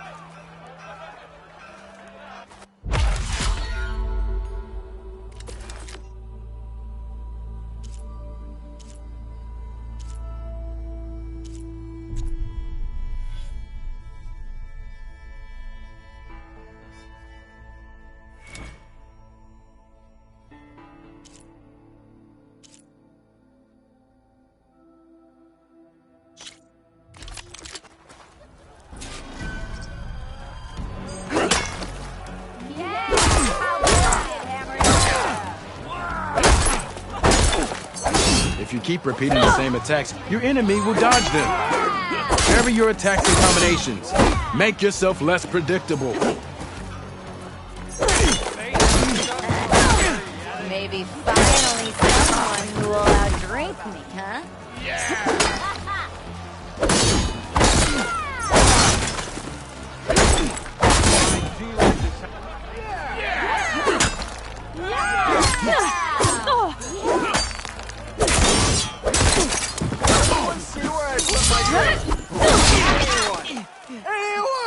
If you keep repeating the same attacks, your enemy will dodge them. Vary your attacks and combinations. Make yourself less predictable. Maybe finally someone who will outdrink me, huh?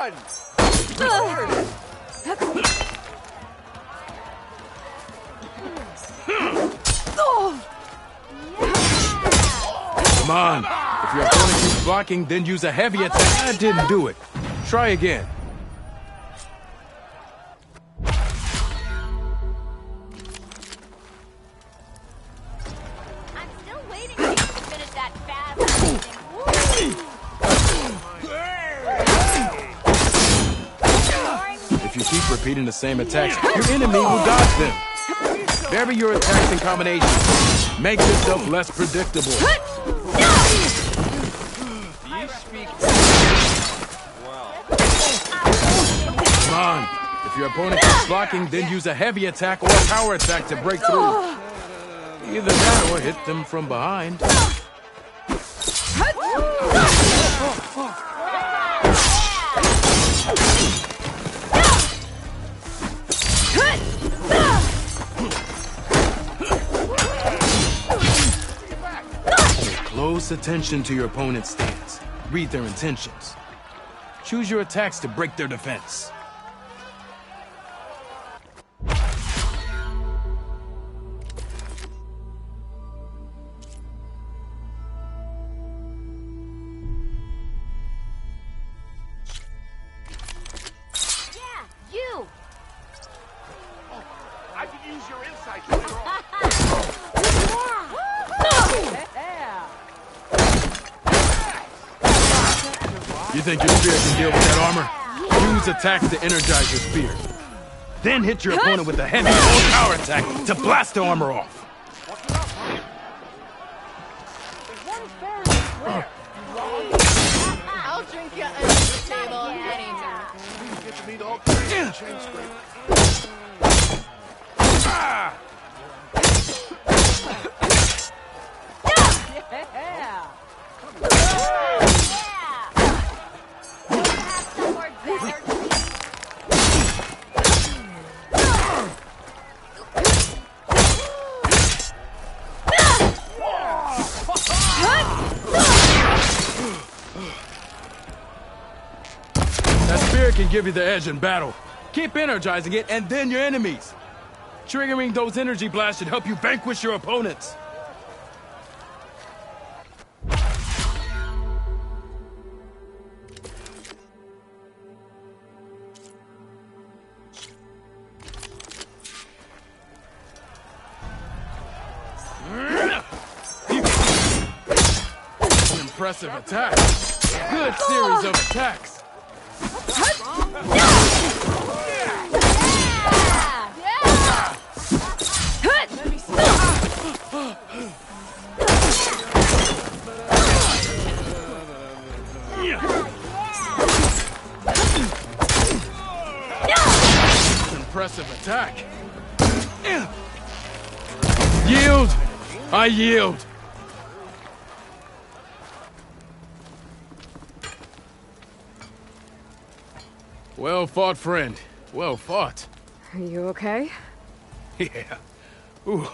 on! Come on. If your opponent keeps blocking, then use a heavy attack. That didn't do it. Try again. I'm still waiting for you to finish that If you keep repeating the same attacks, your enemy will dodge them. Vary your attacks and combinations. Make yourself less predictable. Come on. If your opponent keeps blocking, then use a heavy attack or a power attack to break through. Either that or hit them from behind. Pay close attention to your opponent's stance. Read their intentions. Choose your attacks to break their defense. You! I can use your insights later on. You think your spear can deal with that armor? Use attacks to energize your spear. Then hit your opponent with a heavy or power attack to blast the armor off. I'll drink you under the table anytime. Get to meet all kinds of chain scrapers. That spear can give you the edge in battle. Keep energizing it, and then your enemies. Triggering those energy blasts should help you vanquish your opponents. An impressive attack. Good series of attacks. Impressive attack. Yield! I yield! Well fought, friend. Well fought. Are you okay? Yeah. Ooh.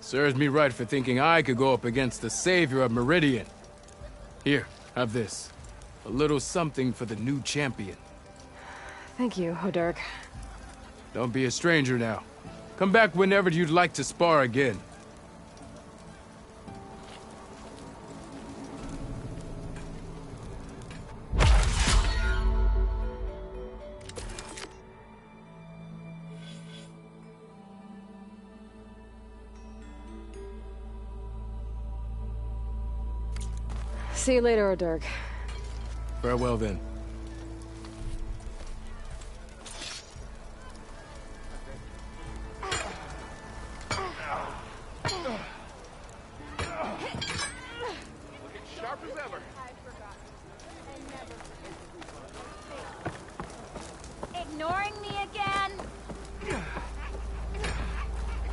Serves me right for thinking I could go up against the savior of Meridian. Here, have this. A little something for the new champion. Thank you, Hodurk. Don't be a stranger now. Come back whenever you'd like to spar again. See you later, Hodurk. Farewell then. Sharp as ever. Ignoring me again?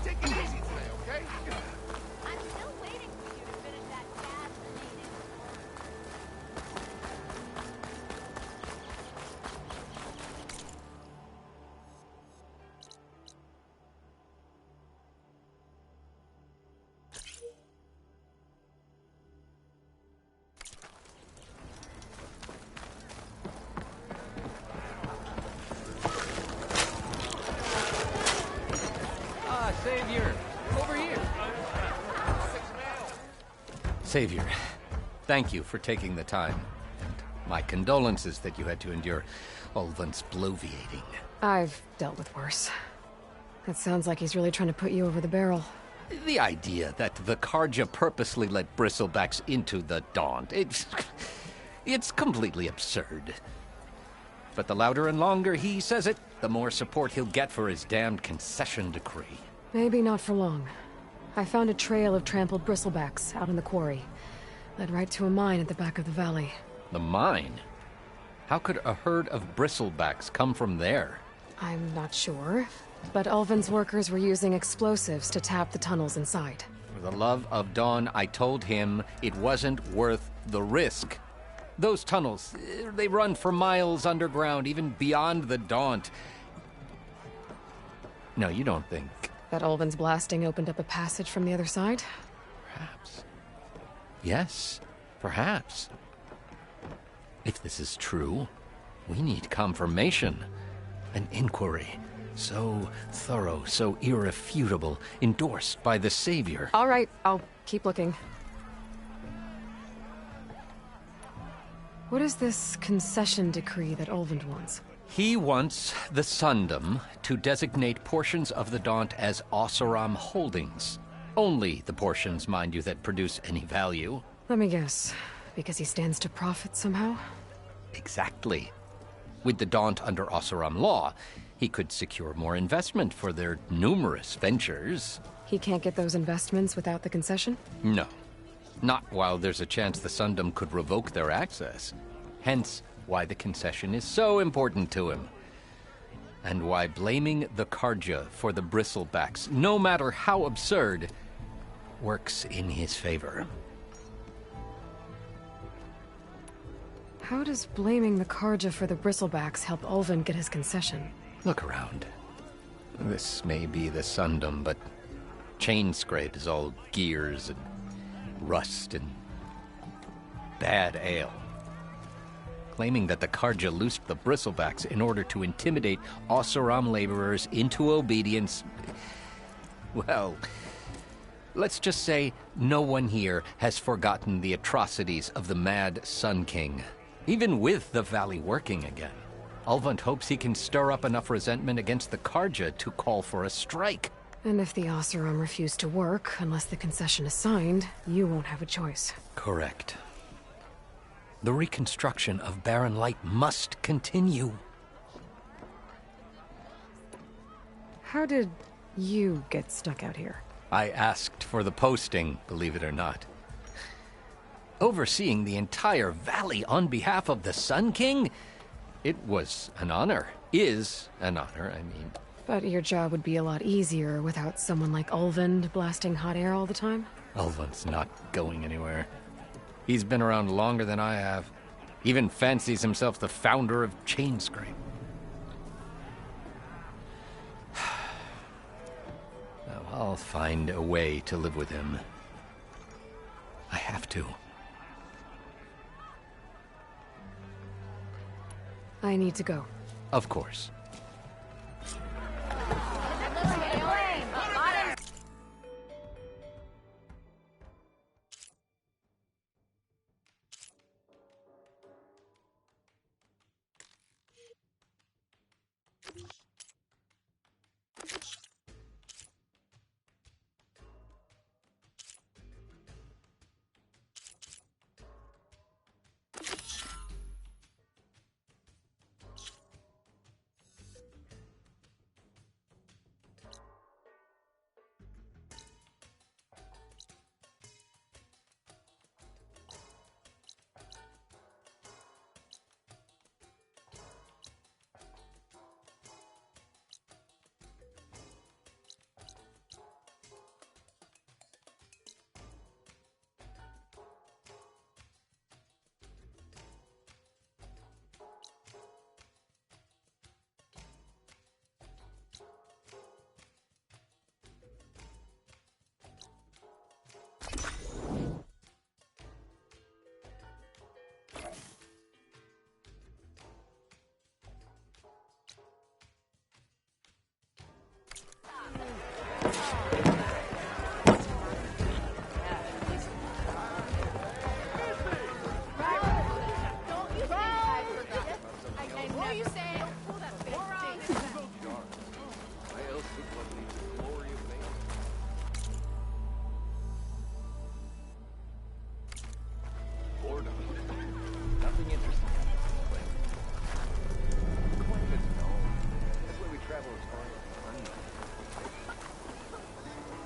Take it easy today, okay? I'm still waiting for you to finish that fascinating... Savior, thank you for taking the time. And my condolences that you had to endure Ulvin's bloviating. I've dealt with worse. It sounds like he's really trying to put you over the barrel. The idea that the Karja purposely let bristlebacks into the Daunt, it's completely absurd. But the louder and longer he says it, the more support he'll get for his damned concession decree. Maybe not for long. I found a trail of trampled bristlebacks out in the quarry. Led right to a mine at the back of the valley. The mine? How could a herd of bristlebacks come from there? I'm not sure, but Ulvin's workers were using explosives to tap the tunnels inside. For the love of Dawn, I told him it wasn't worth the risk. Those tunnels, they run for miles underground, even beyond the Daunt. No, you don't think... That Ulvin's blasting opened up a passage from the other side? Perhaps. Yes, perhaps. If this is true, we need confirmation. An inquiry. So thorough, so irrefutable, endorsed by the Savior. All right, I'll keep looking. What is this concession decree that Ulvin wants? He wants the Sundom to designate portions of the Daunt as Oseram holdings. Only the portions, mind you, that produce any value. Let me guess. Because he stands to profit somehow? Exactly. With the Daunt under Oseram law, he could secure more investment for their numerous ventures. He can't get those investments without the concession? No. Not while there's a chance the Sundom could revoke their access. Hence, why the concession is so important to him. And why blaming the Karja for the bristlebacks, no matter how absurd, works in his favor. How does blaming the Karja for the bristlebacks help Ulvin get his concession? Look around. This may be the Sundom, but Chainscrape is all gears and rust and bad ale. Claiming that the Karja loosed the bristlebacks in order to intimidate Oseram laborers into obedience. Well, let's just say no one here has forgotten the atrocities of the Mad Sun King, even with the valley working again. Ulvund hopes he can stir up enough resentment against the Karja to call for a strike. And if the Oseram refuse to work, unless the concession is signed, you won't have a choice. Correct. The reconstruction of Barren Light must continue. How did you get stuck out here? I asked for the posting, believe it or not. Overseeing the entire valley on behalf of the Sun King? It was an honor. Is an honor, I mean. But your job would be a lot easier without someone like Ulvund blasting hot air all the time? Ulvund's not going anywhere. He's been around longer than I have. Even fancies himself the founder of Chainscrape. Now, I'll find a way to live with him. I have to. I need to go. Of course. What do you say? Pull that big thing. Why else would one leave the glory of man? Boredom. Nothing interesting happens in this place. Climate's known. That's why we travelers find it fun.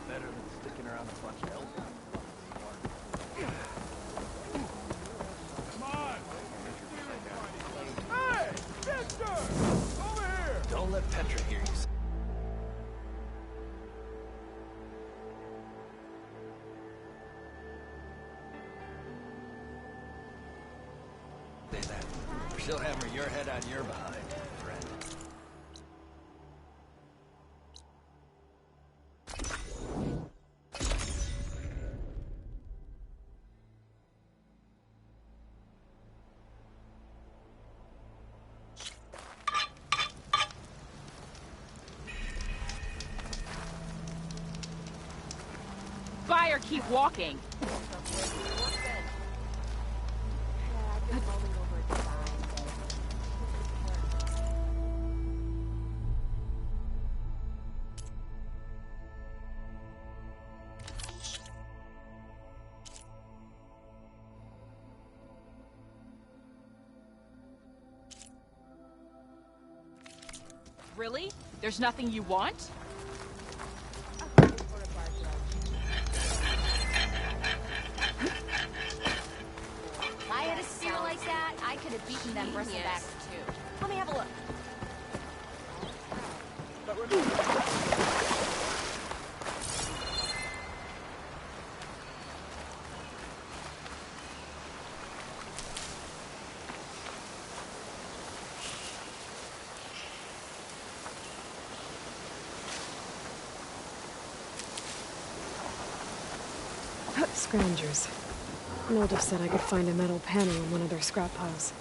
Better than sticking around a bunch of elves. Come on! Hey! Mister! Over here! Don't let Petra hear you. Say that. Or she'll hammer your head on your behind, friend. Buy or keep walking. Really? There's nothing you want? If I had a spear like that, I could have beaten them bristlebacks too. Let me have a look. Scroungers. Milduff said I could find a metal panel in one of their scrap piles.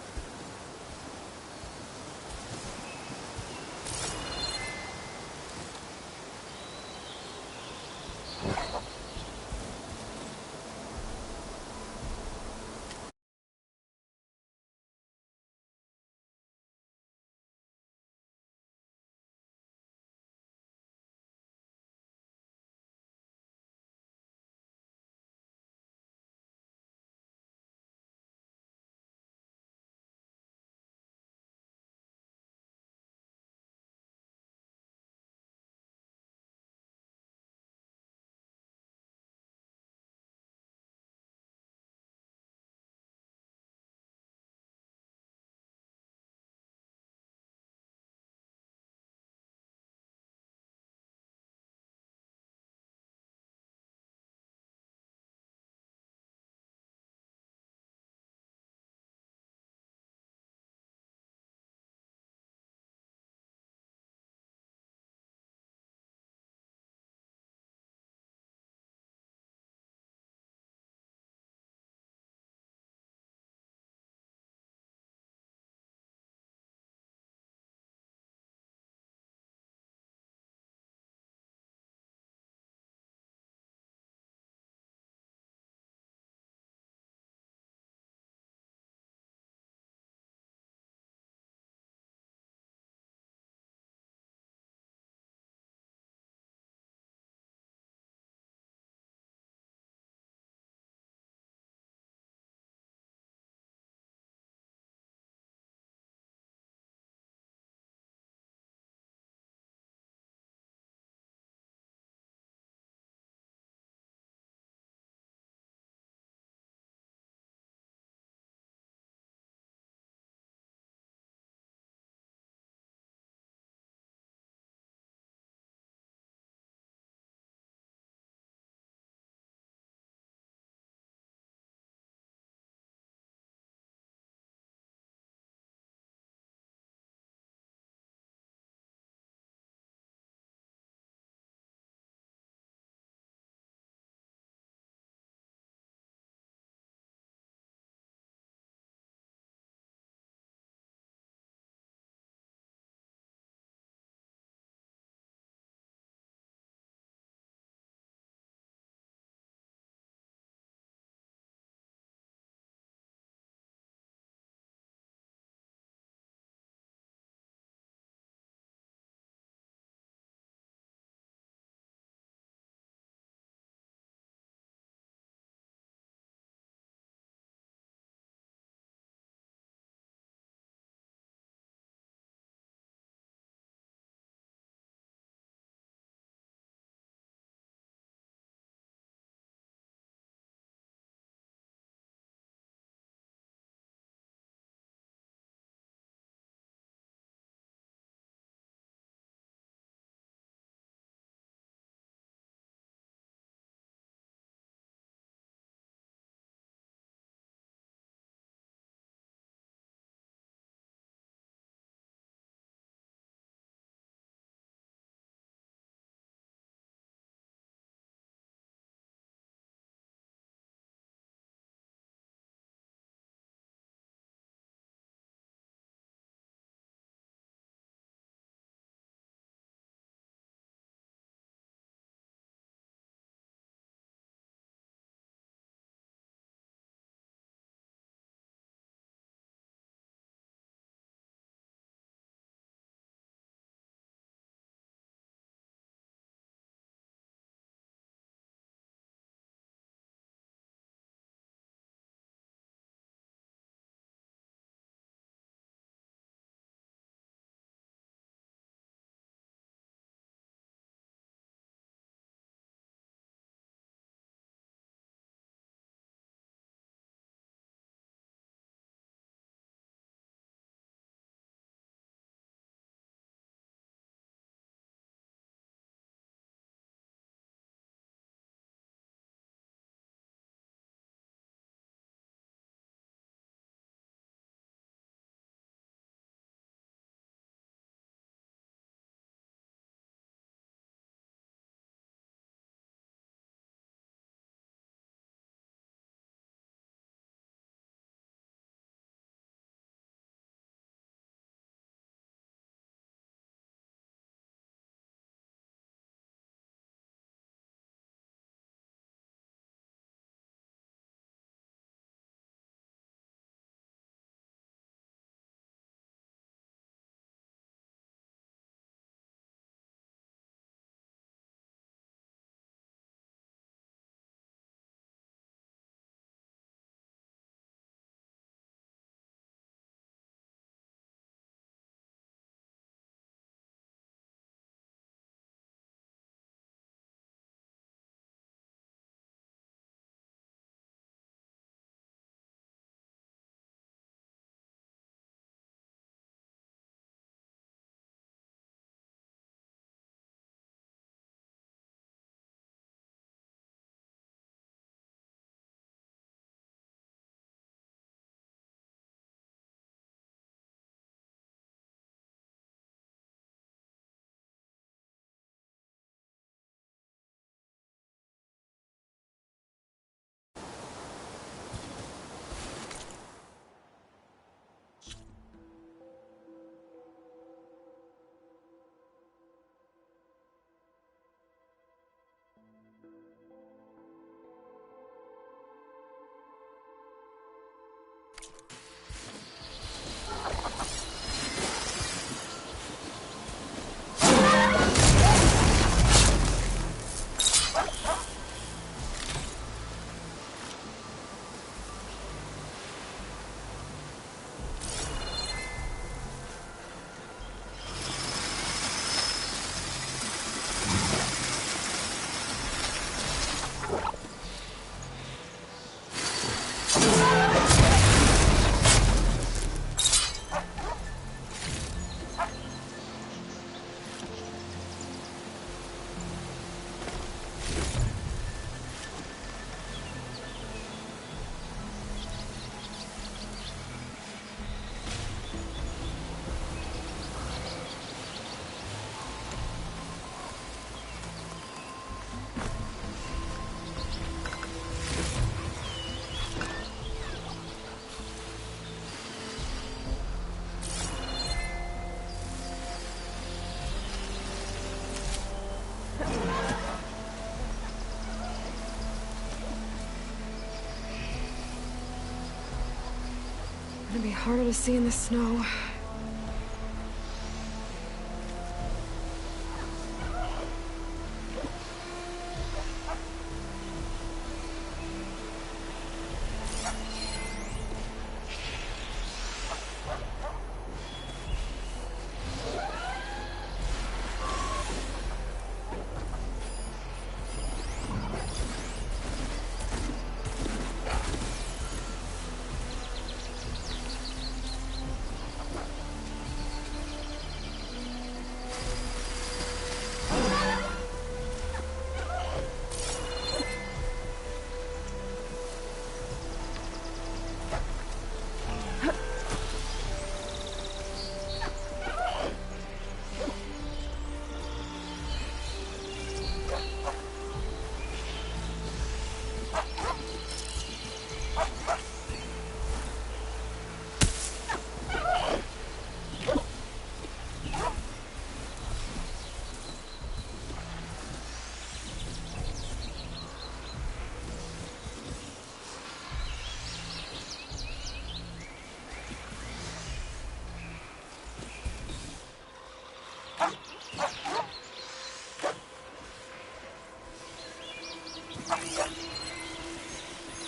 harder to see in the snow.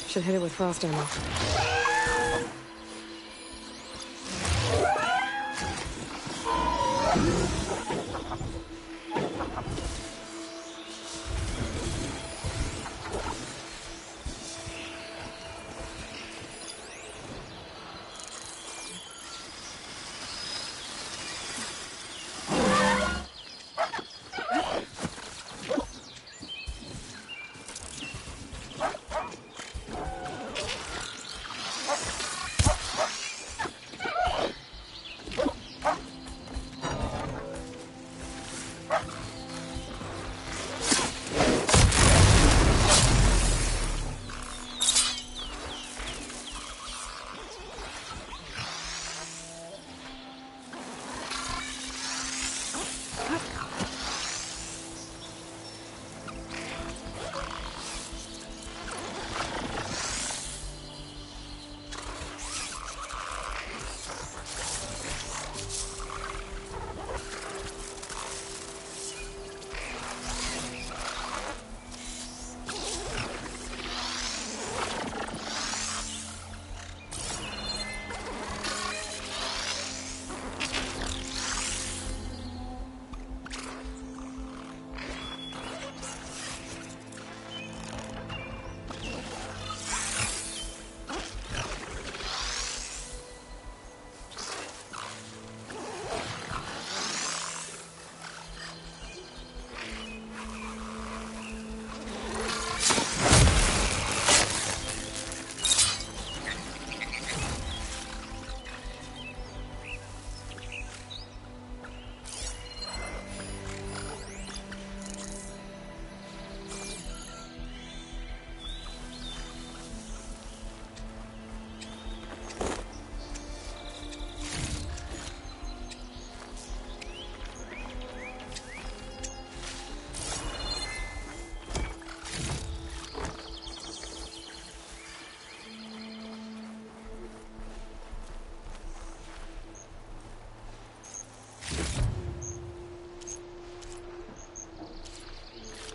Should hit it with frost ammo.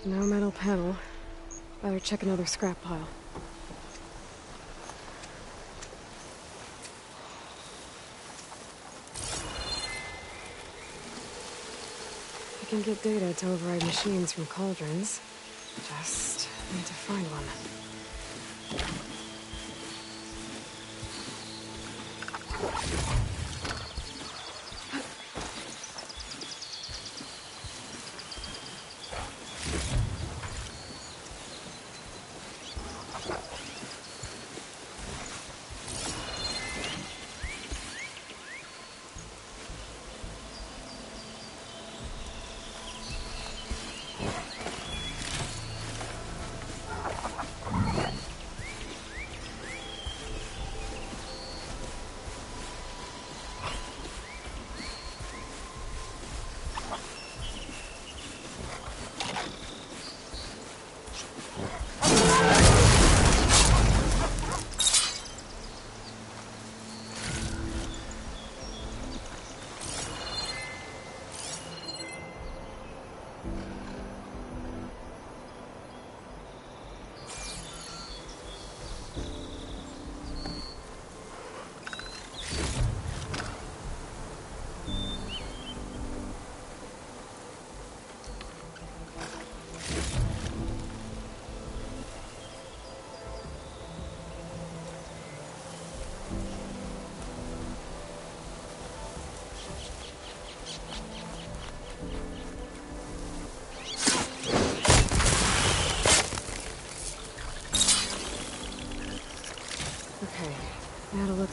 No metal panel. Better check another scrap pile. I can get data to override machines from cauldrons. Just need to find one.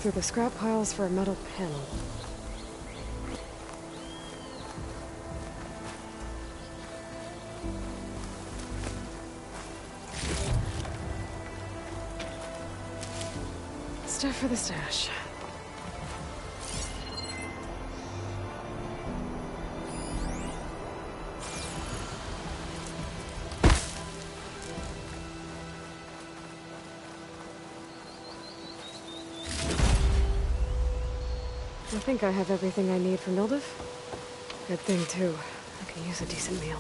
through the scrap piles for a metal panel. Stuff for the stash. I think I have everything I need for Mildev. Good thing, too. I can use a decent meal.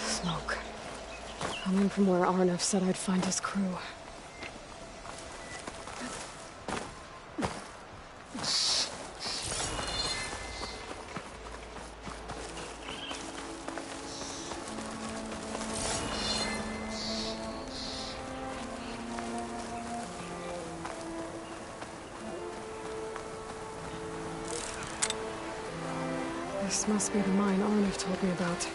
Smoke. Coming from where Arnav said I'd find his crew. This must be the mine Arnav told me about.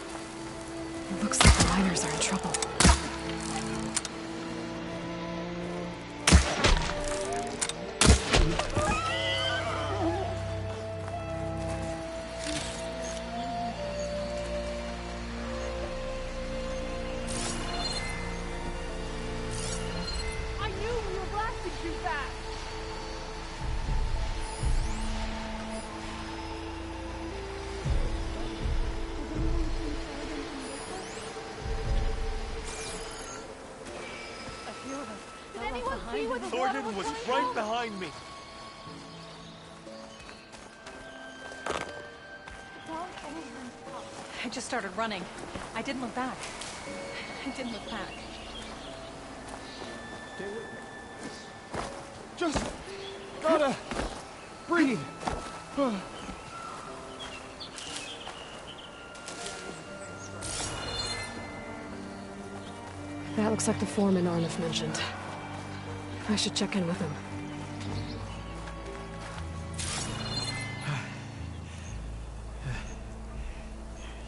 It looks like the miners are in trouble. I knew we were blasting too fast! Did anyone see where the Thornton water was coming right from? behind me. I just started running. I didn't look back. I didn't look back. Just gotta breathe. That looks like the foreman Arnav mentioned. I should check in with him.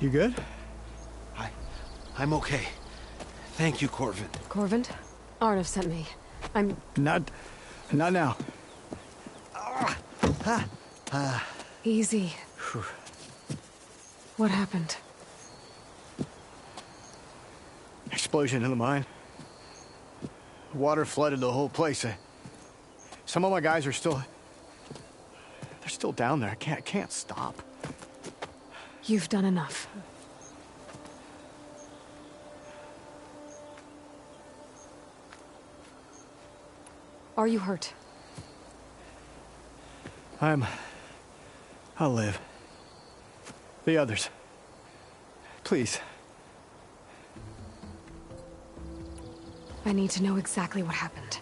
You good? I'm okay. Thank you, Corvin. Corvin? Arnav sent me. I'm... Not now. Easy. What happened? Explosion in the mine. Water flooded the whole place. Some of my guys are still... They're still down there. I can't stop. You've done enough. Are you hurt? I'll live. The others. Please. I need to know exactly what happened.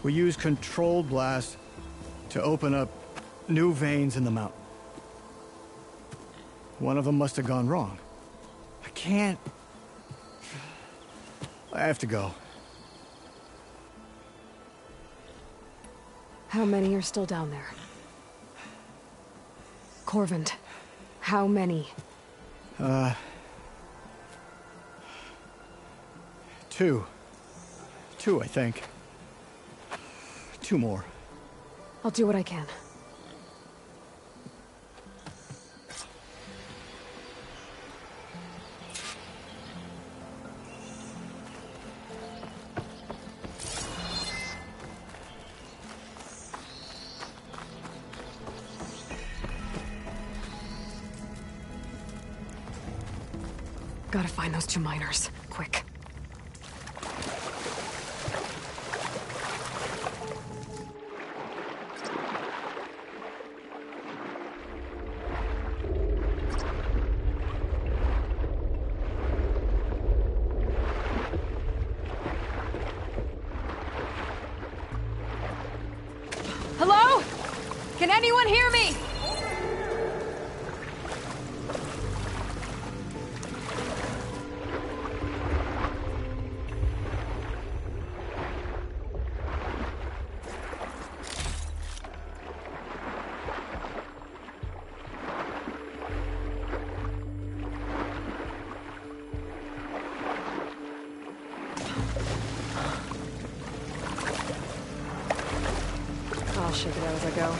We use controlled blast to open up new veins in the mountain. One of them must have gone wrong. I can't... I have to go. How many are still down there? Corvin, how many? Two. Two, I think. Two more. I'll do what I can. Gotta find those two miners. Quick. Hello? Can anyone hear me? I'll shake it out as I go.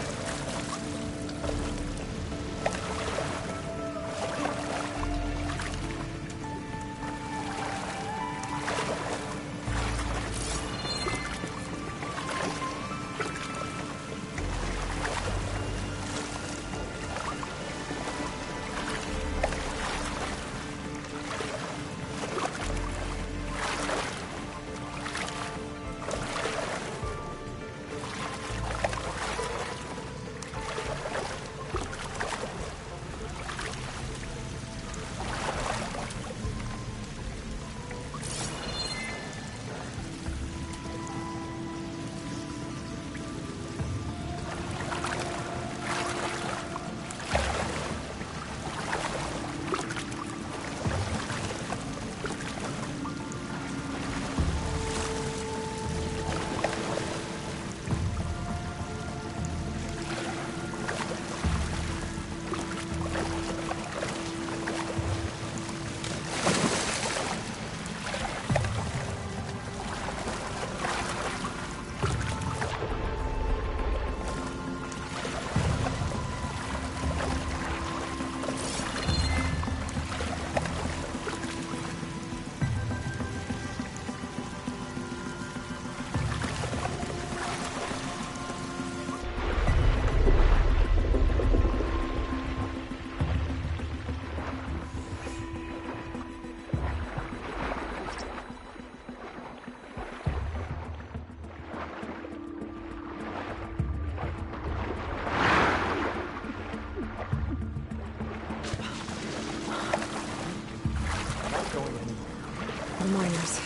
The miners.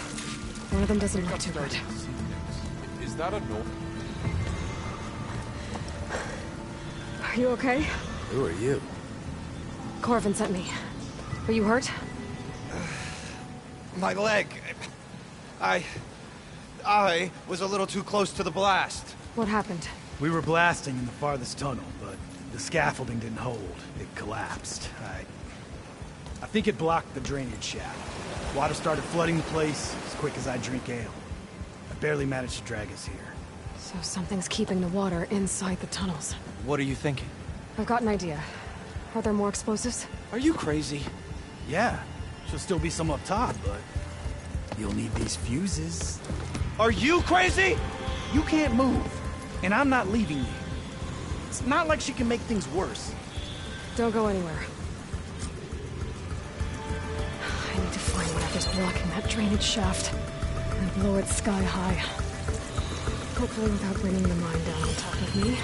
One of them doesn't look too good. Is that a no? Are you okay? Who are you? Corvin sent me. Are you hurt? My leg. I was a little too close to the blast. What happened? We were blasting in the farthest tunnel, but the scaffolding didn't hold. It collapsed. I think it blocked the drainage shaft. Water started flooding the place as quick as I drink ale. I barely managed to drag us here. So something's keeping the water inside the tunnels. What are you thinking? I've got an idea. Are there more explosives? Are you crazy? Yeah, should still be some up top, but you'll need these fuses. Are you crazy? You can't move, and I'm not leaving you. It's not like she can make things worse. Don't go anywhere. I need to find whatever's blocking that drainage shaft and blow it sky high. Hopefully without bringing the mine down on top of me.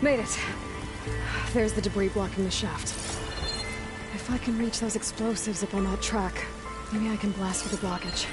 Made it. There's the debris blocking the shaft. If I can reach those explosives up on that track, maybe I can blast through the blockage.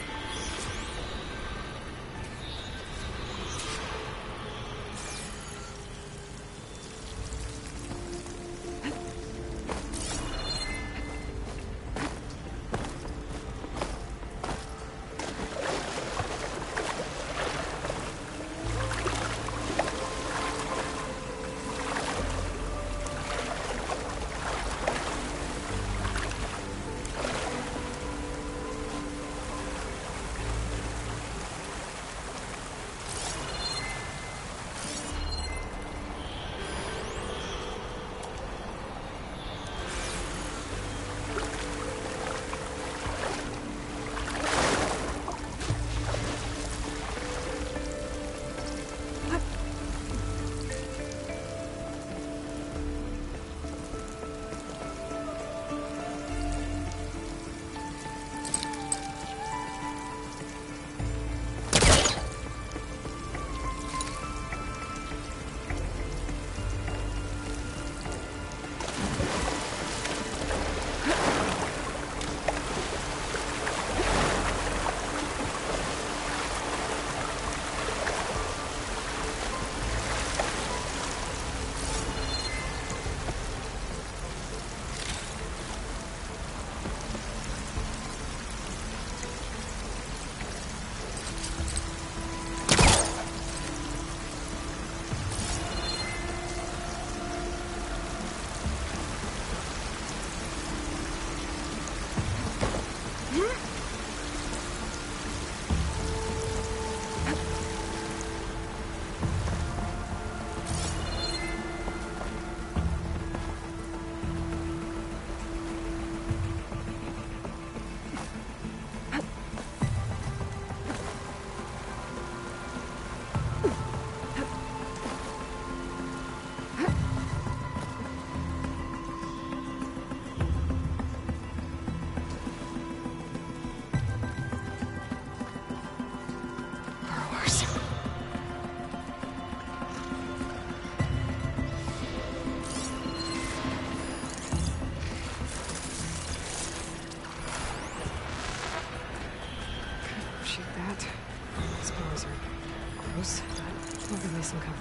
Will give me some cover.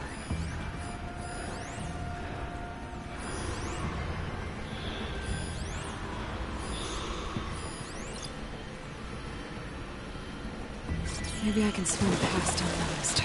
Maybe I can swim past unnoticed.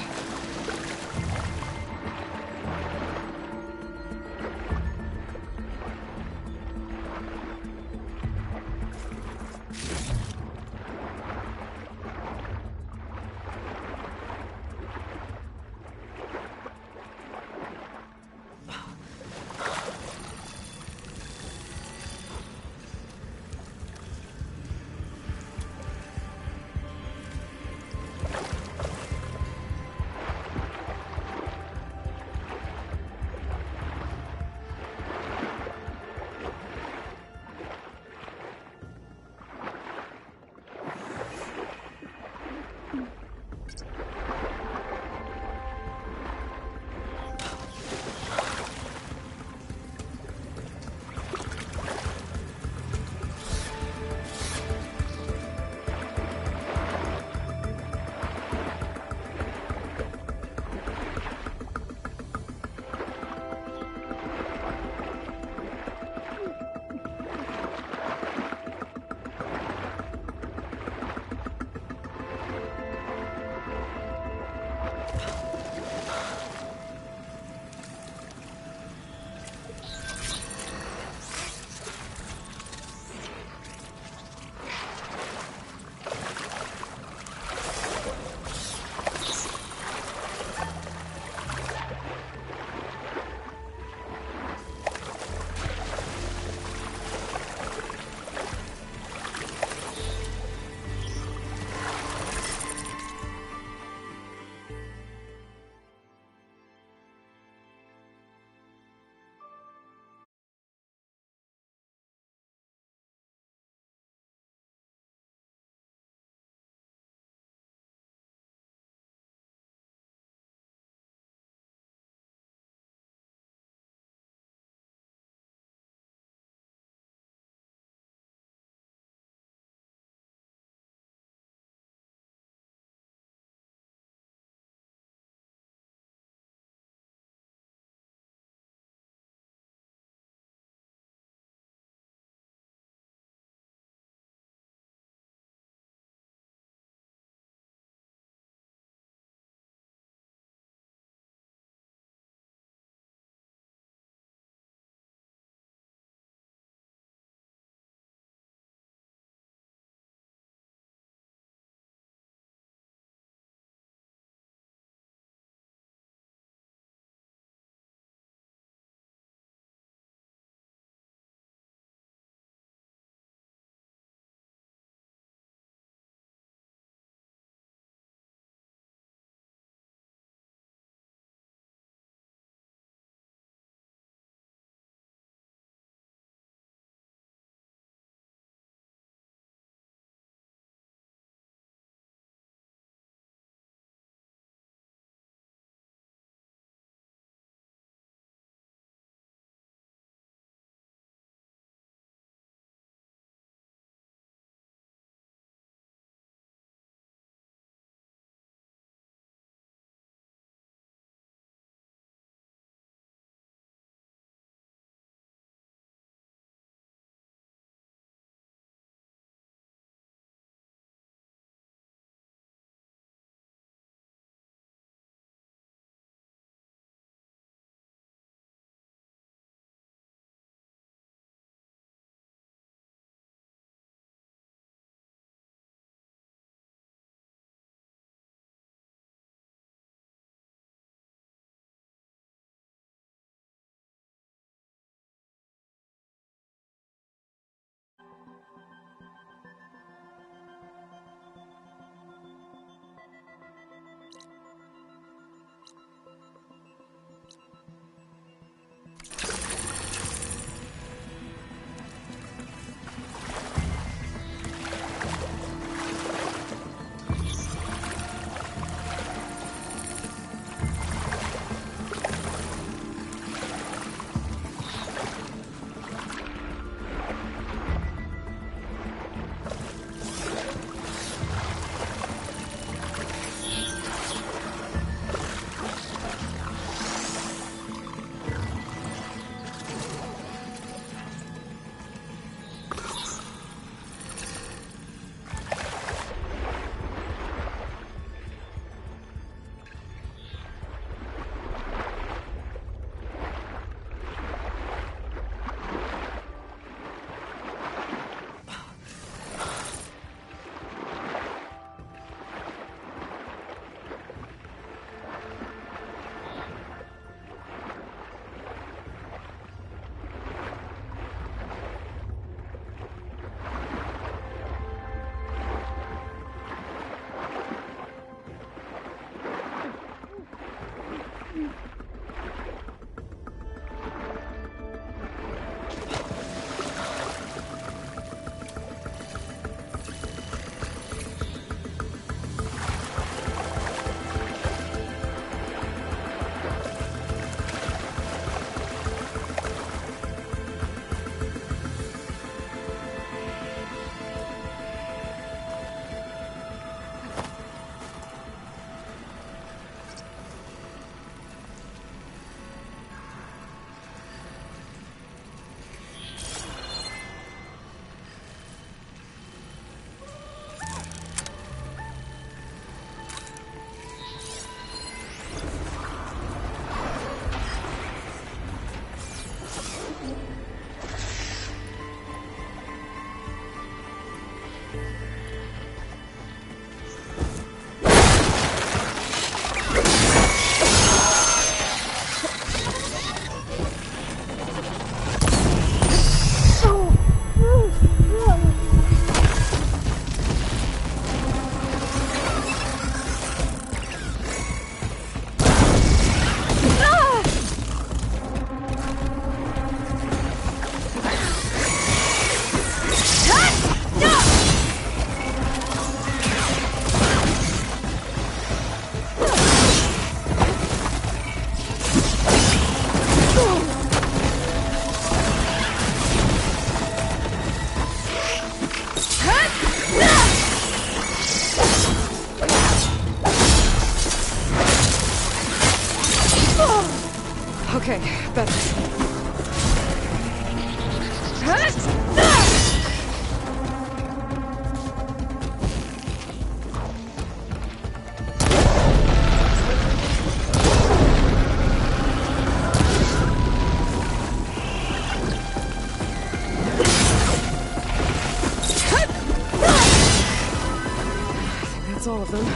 That's all of them.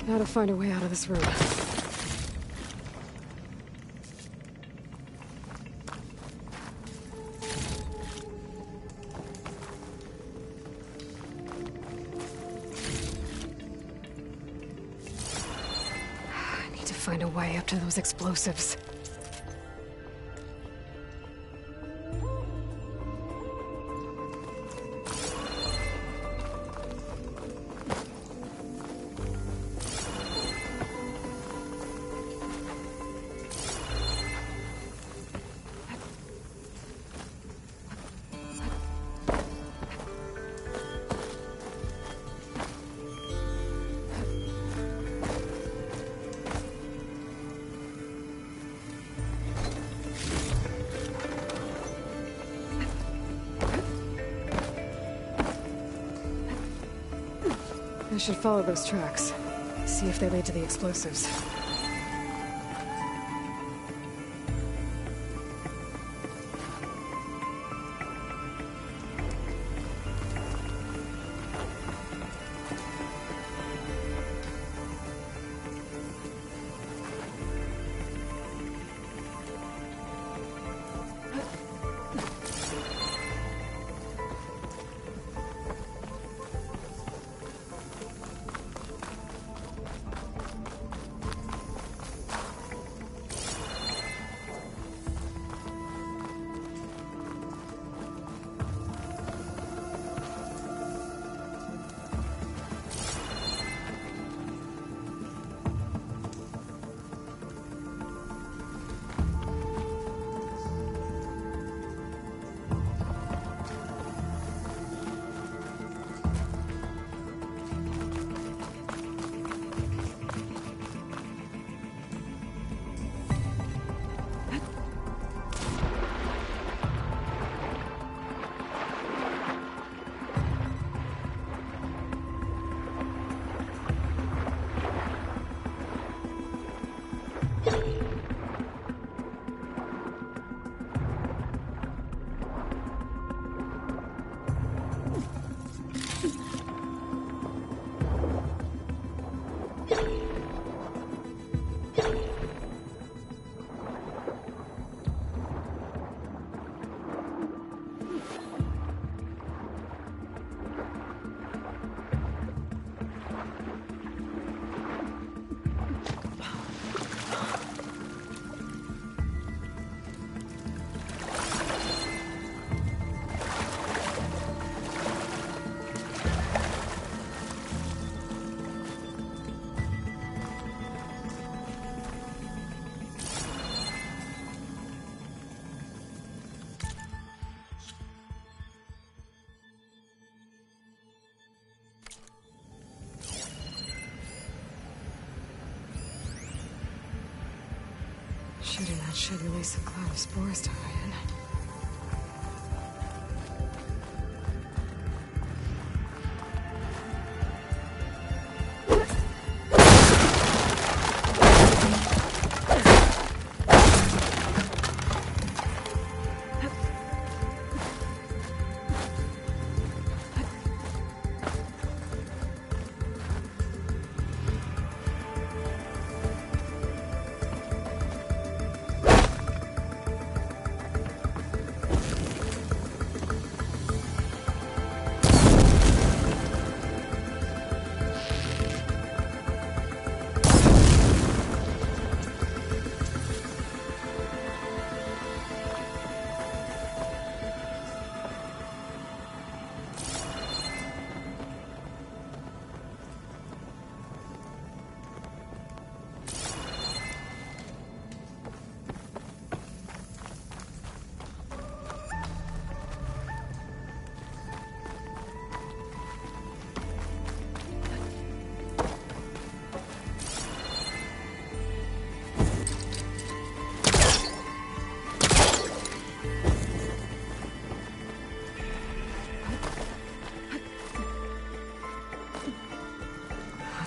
Now to find a way out of this room. I need to find a way up to those explosives. I should follow those tracks. See if they lead to the explosives. Shooting that should release a cloud of spores to hide in.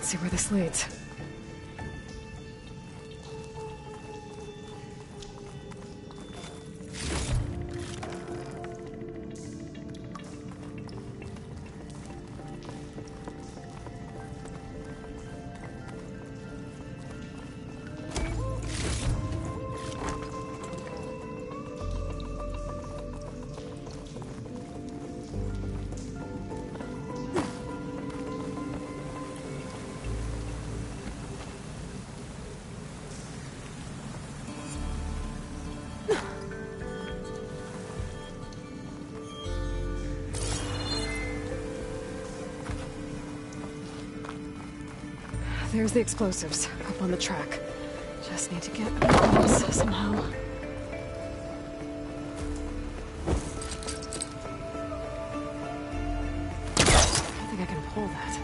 Let's see where this leads. There's the explosives, up on the track. Just need to get across somehow. I think I can pull that.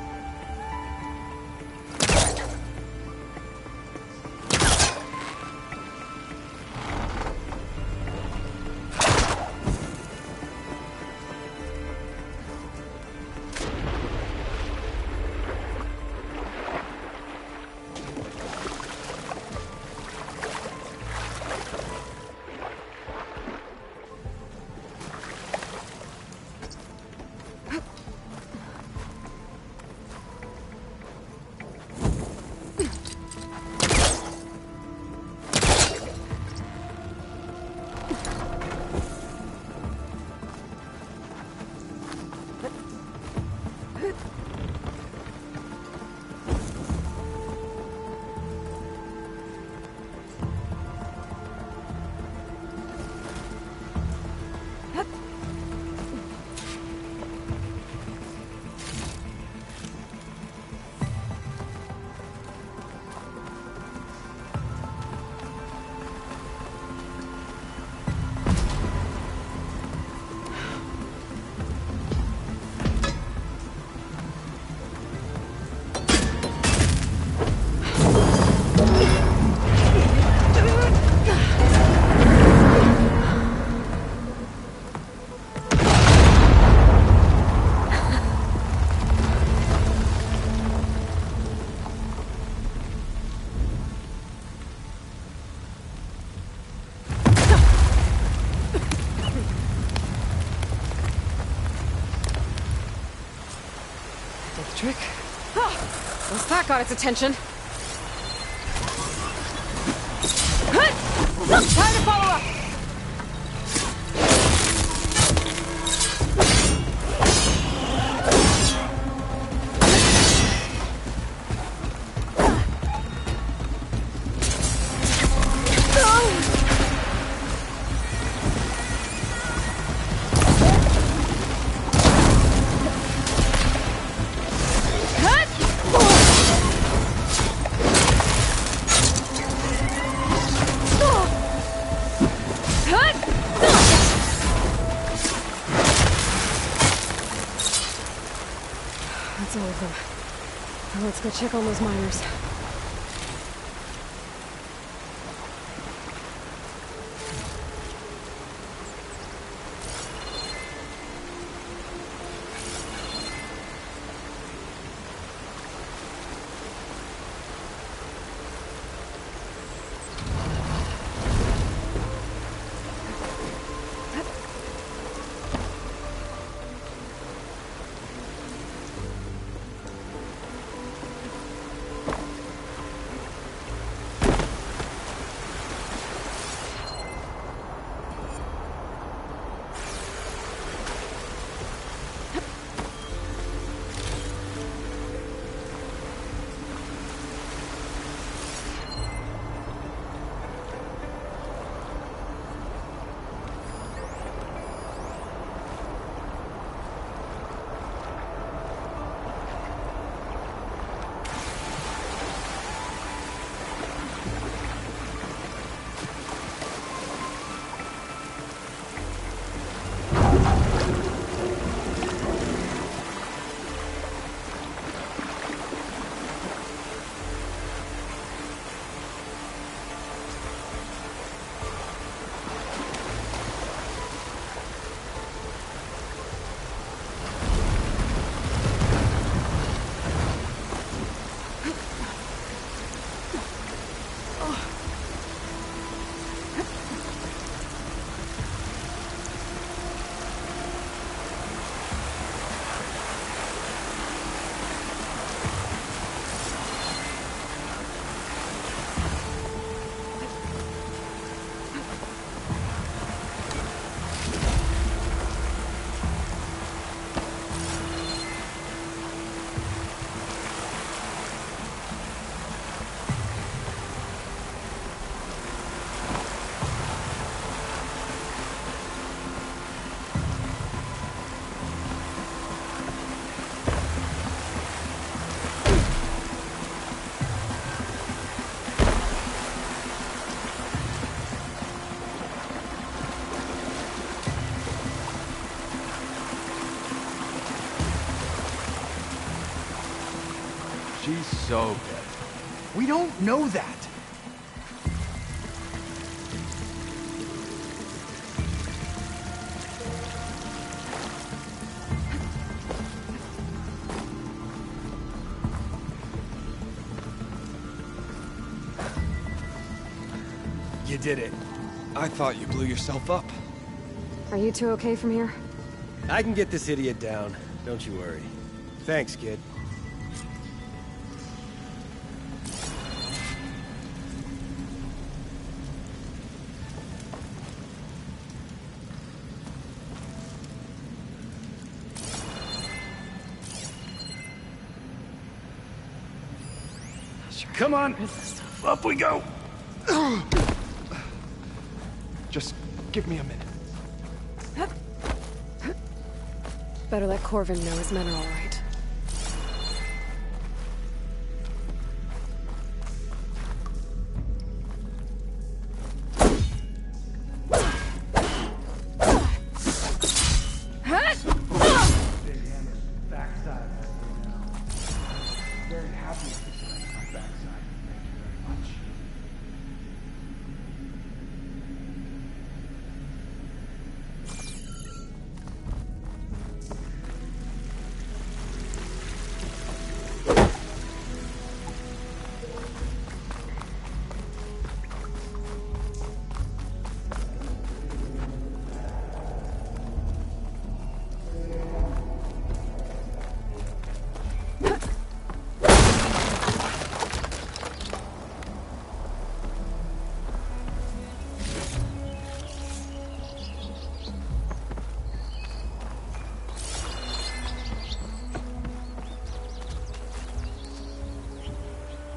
Trick. Oh, once that got its attention. Time to follow up! That's all of them. Now let's go check on those miners. She's so good. We don't know that. You did it. I thought you blew yourself up. Are you two okay from here? I can get this idiot down. Don't you worry. Thanks, kid. Come on, up we go. Just give me a minute. Better let Corvin know his men are all right.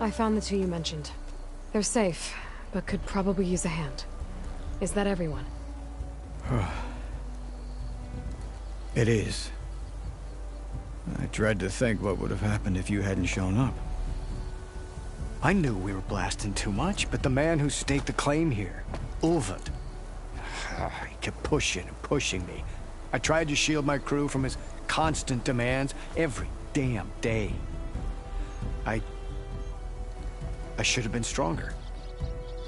I found the two you mentioned. They're safe, but could probably use a hand. Is that everyone? It is. I dread to think what would have happened if you hadn't shown up. I knew we were blasting too much, but the man who staked the claim here, Ulvund, he kept pushing and pushing me. I tried to shield my crew from his constant demands every damn day. I should have been stronger.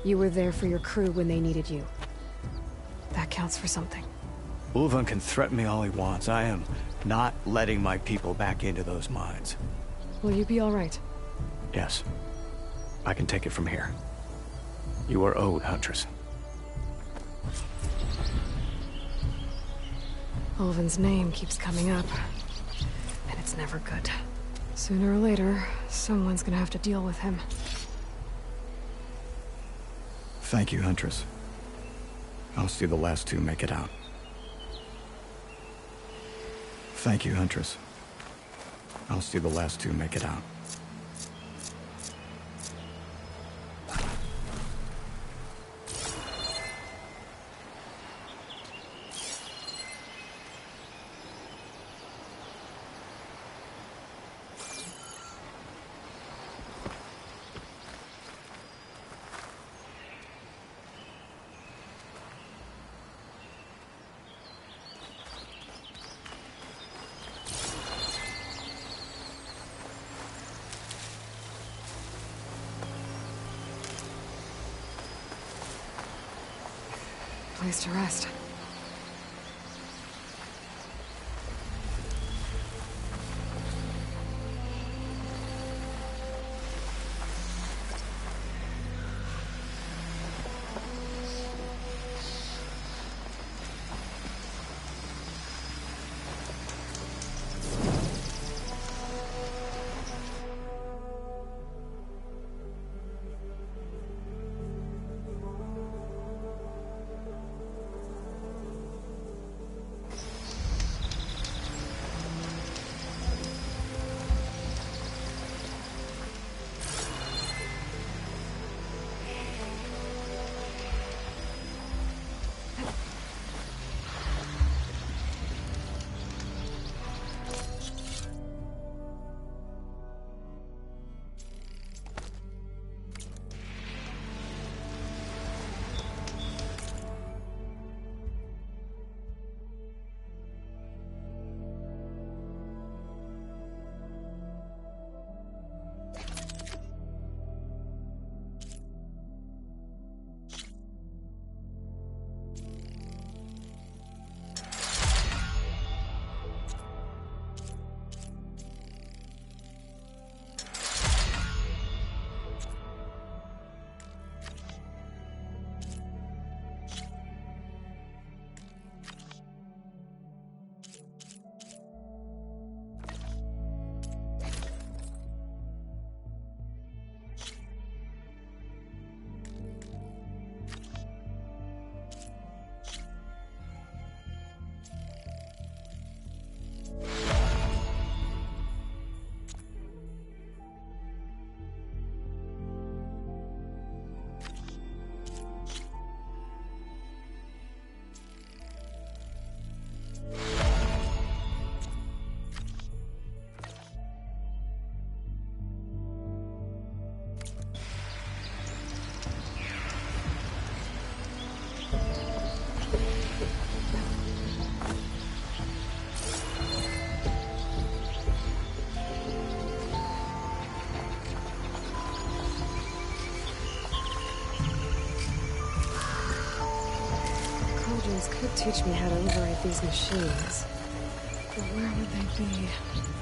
You were there for your crew when they needed you. That counts for something. Ulvund can threaten me all he wants. I am not letting my people back into those mines. Will you be all right? Yes. I can take it from here. You are owed, Huntress. Ulvund's name keeps coming up, and it's never good. Sooner or later, someone's gonna have to deal with him. Thank you, Huntress. I'll see the last two make it out. Thank you, Huntress. I'll see the last two make it out. Place to rest. teach me how to override these machines. But where would they be?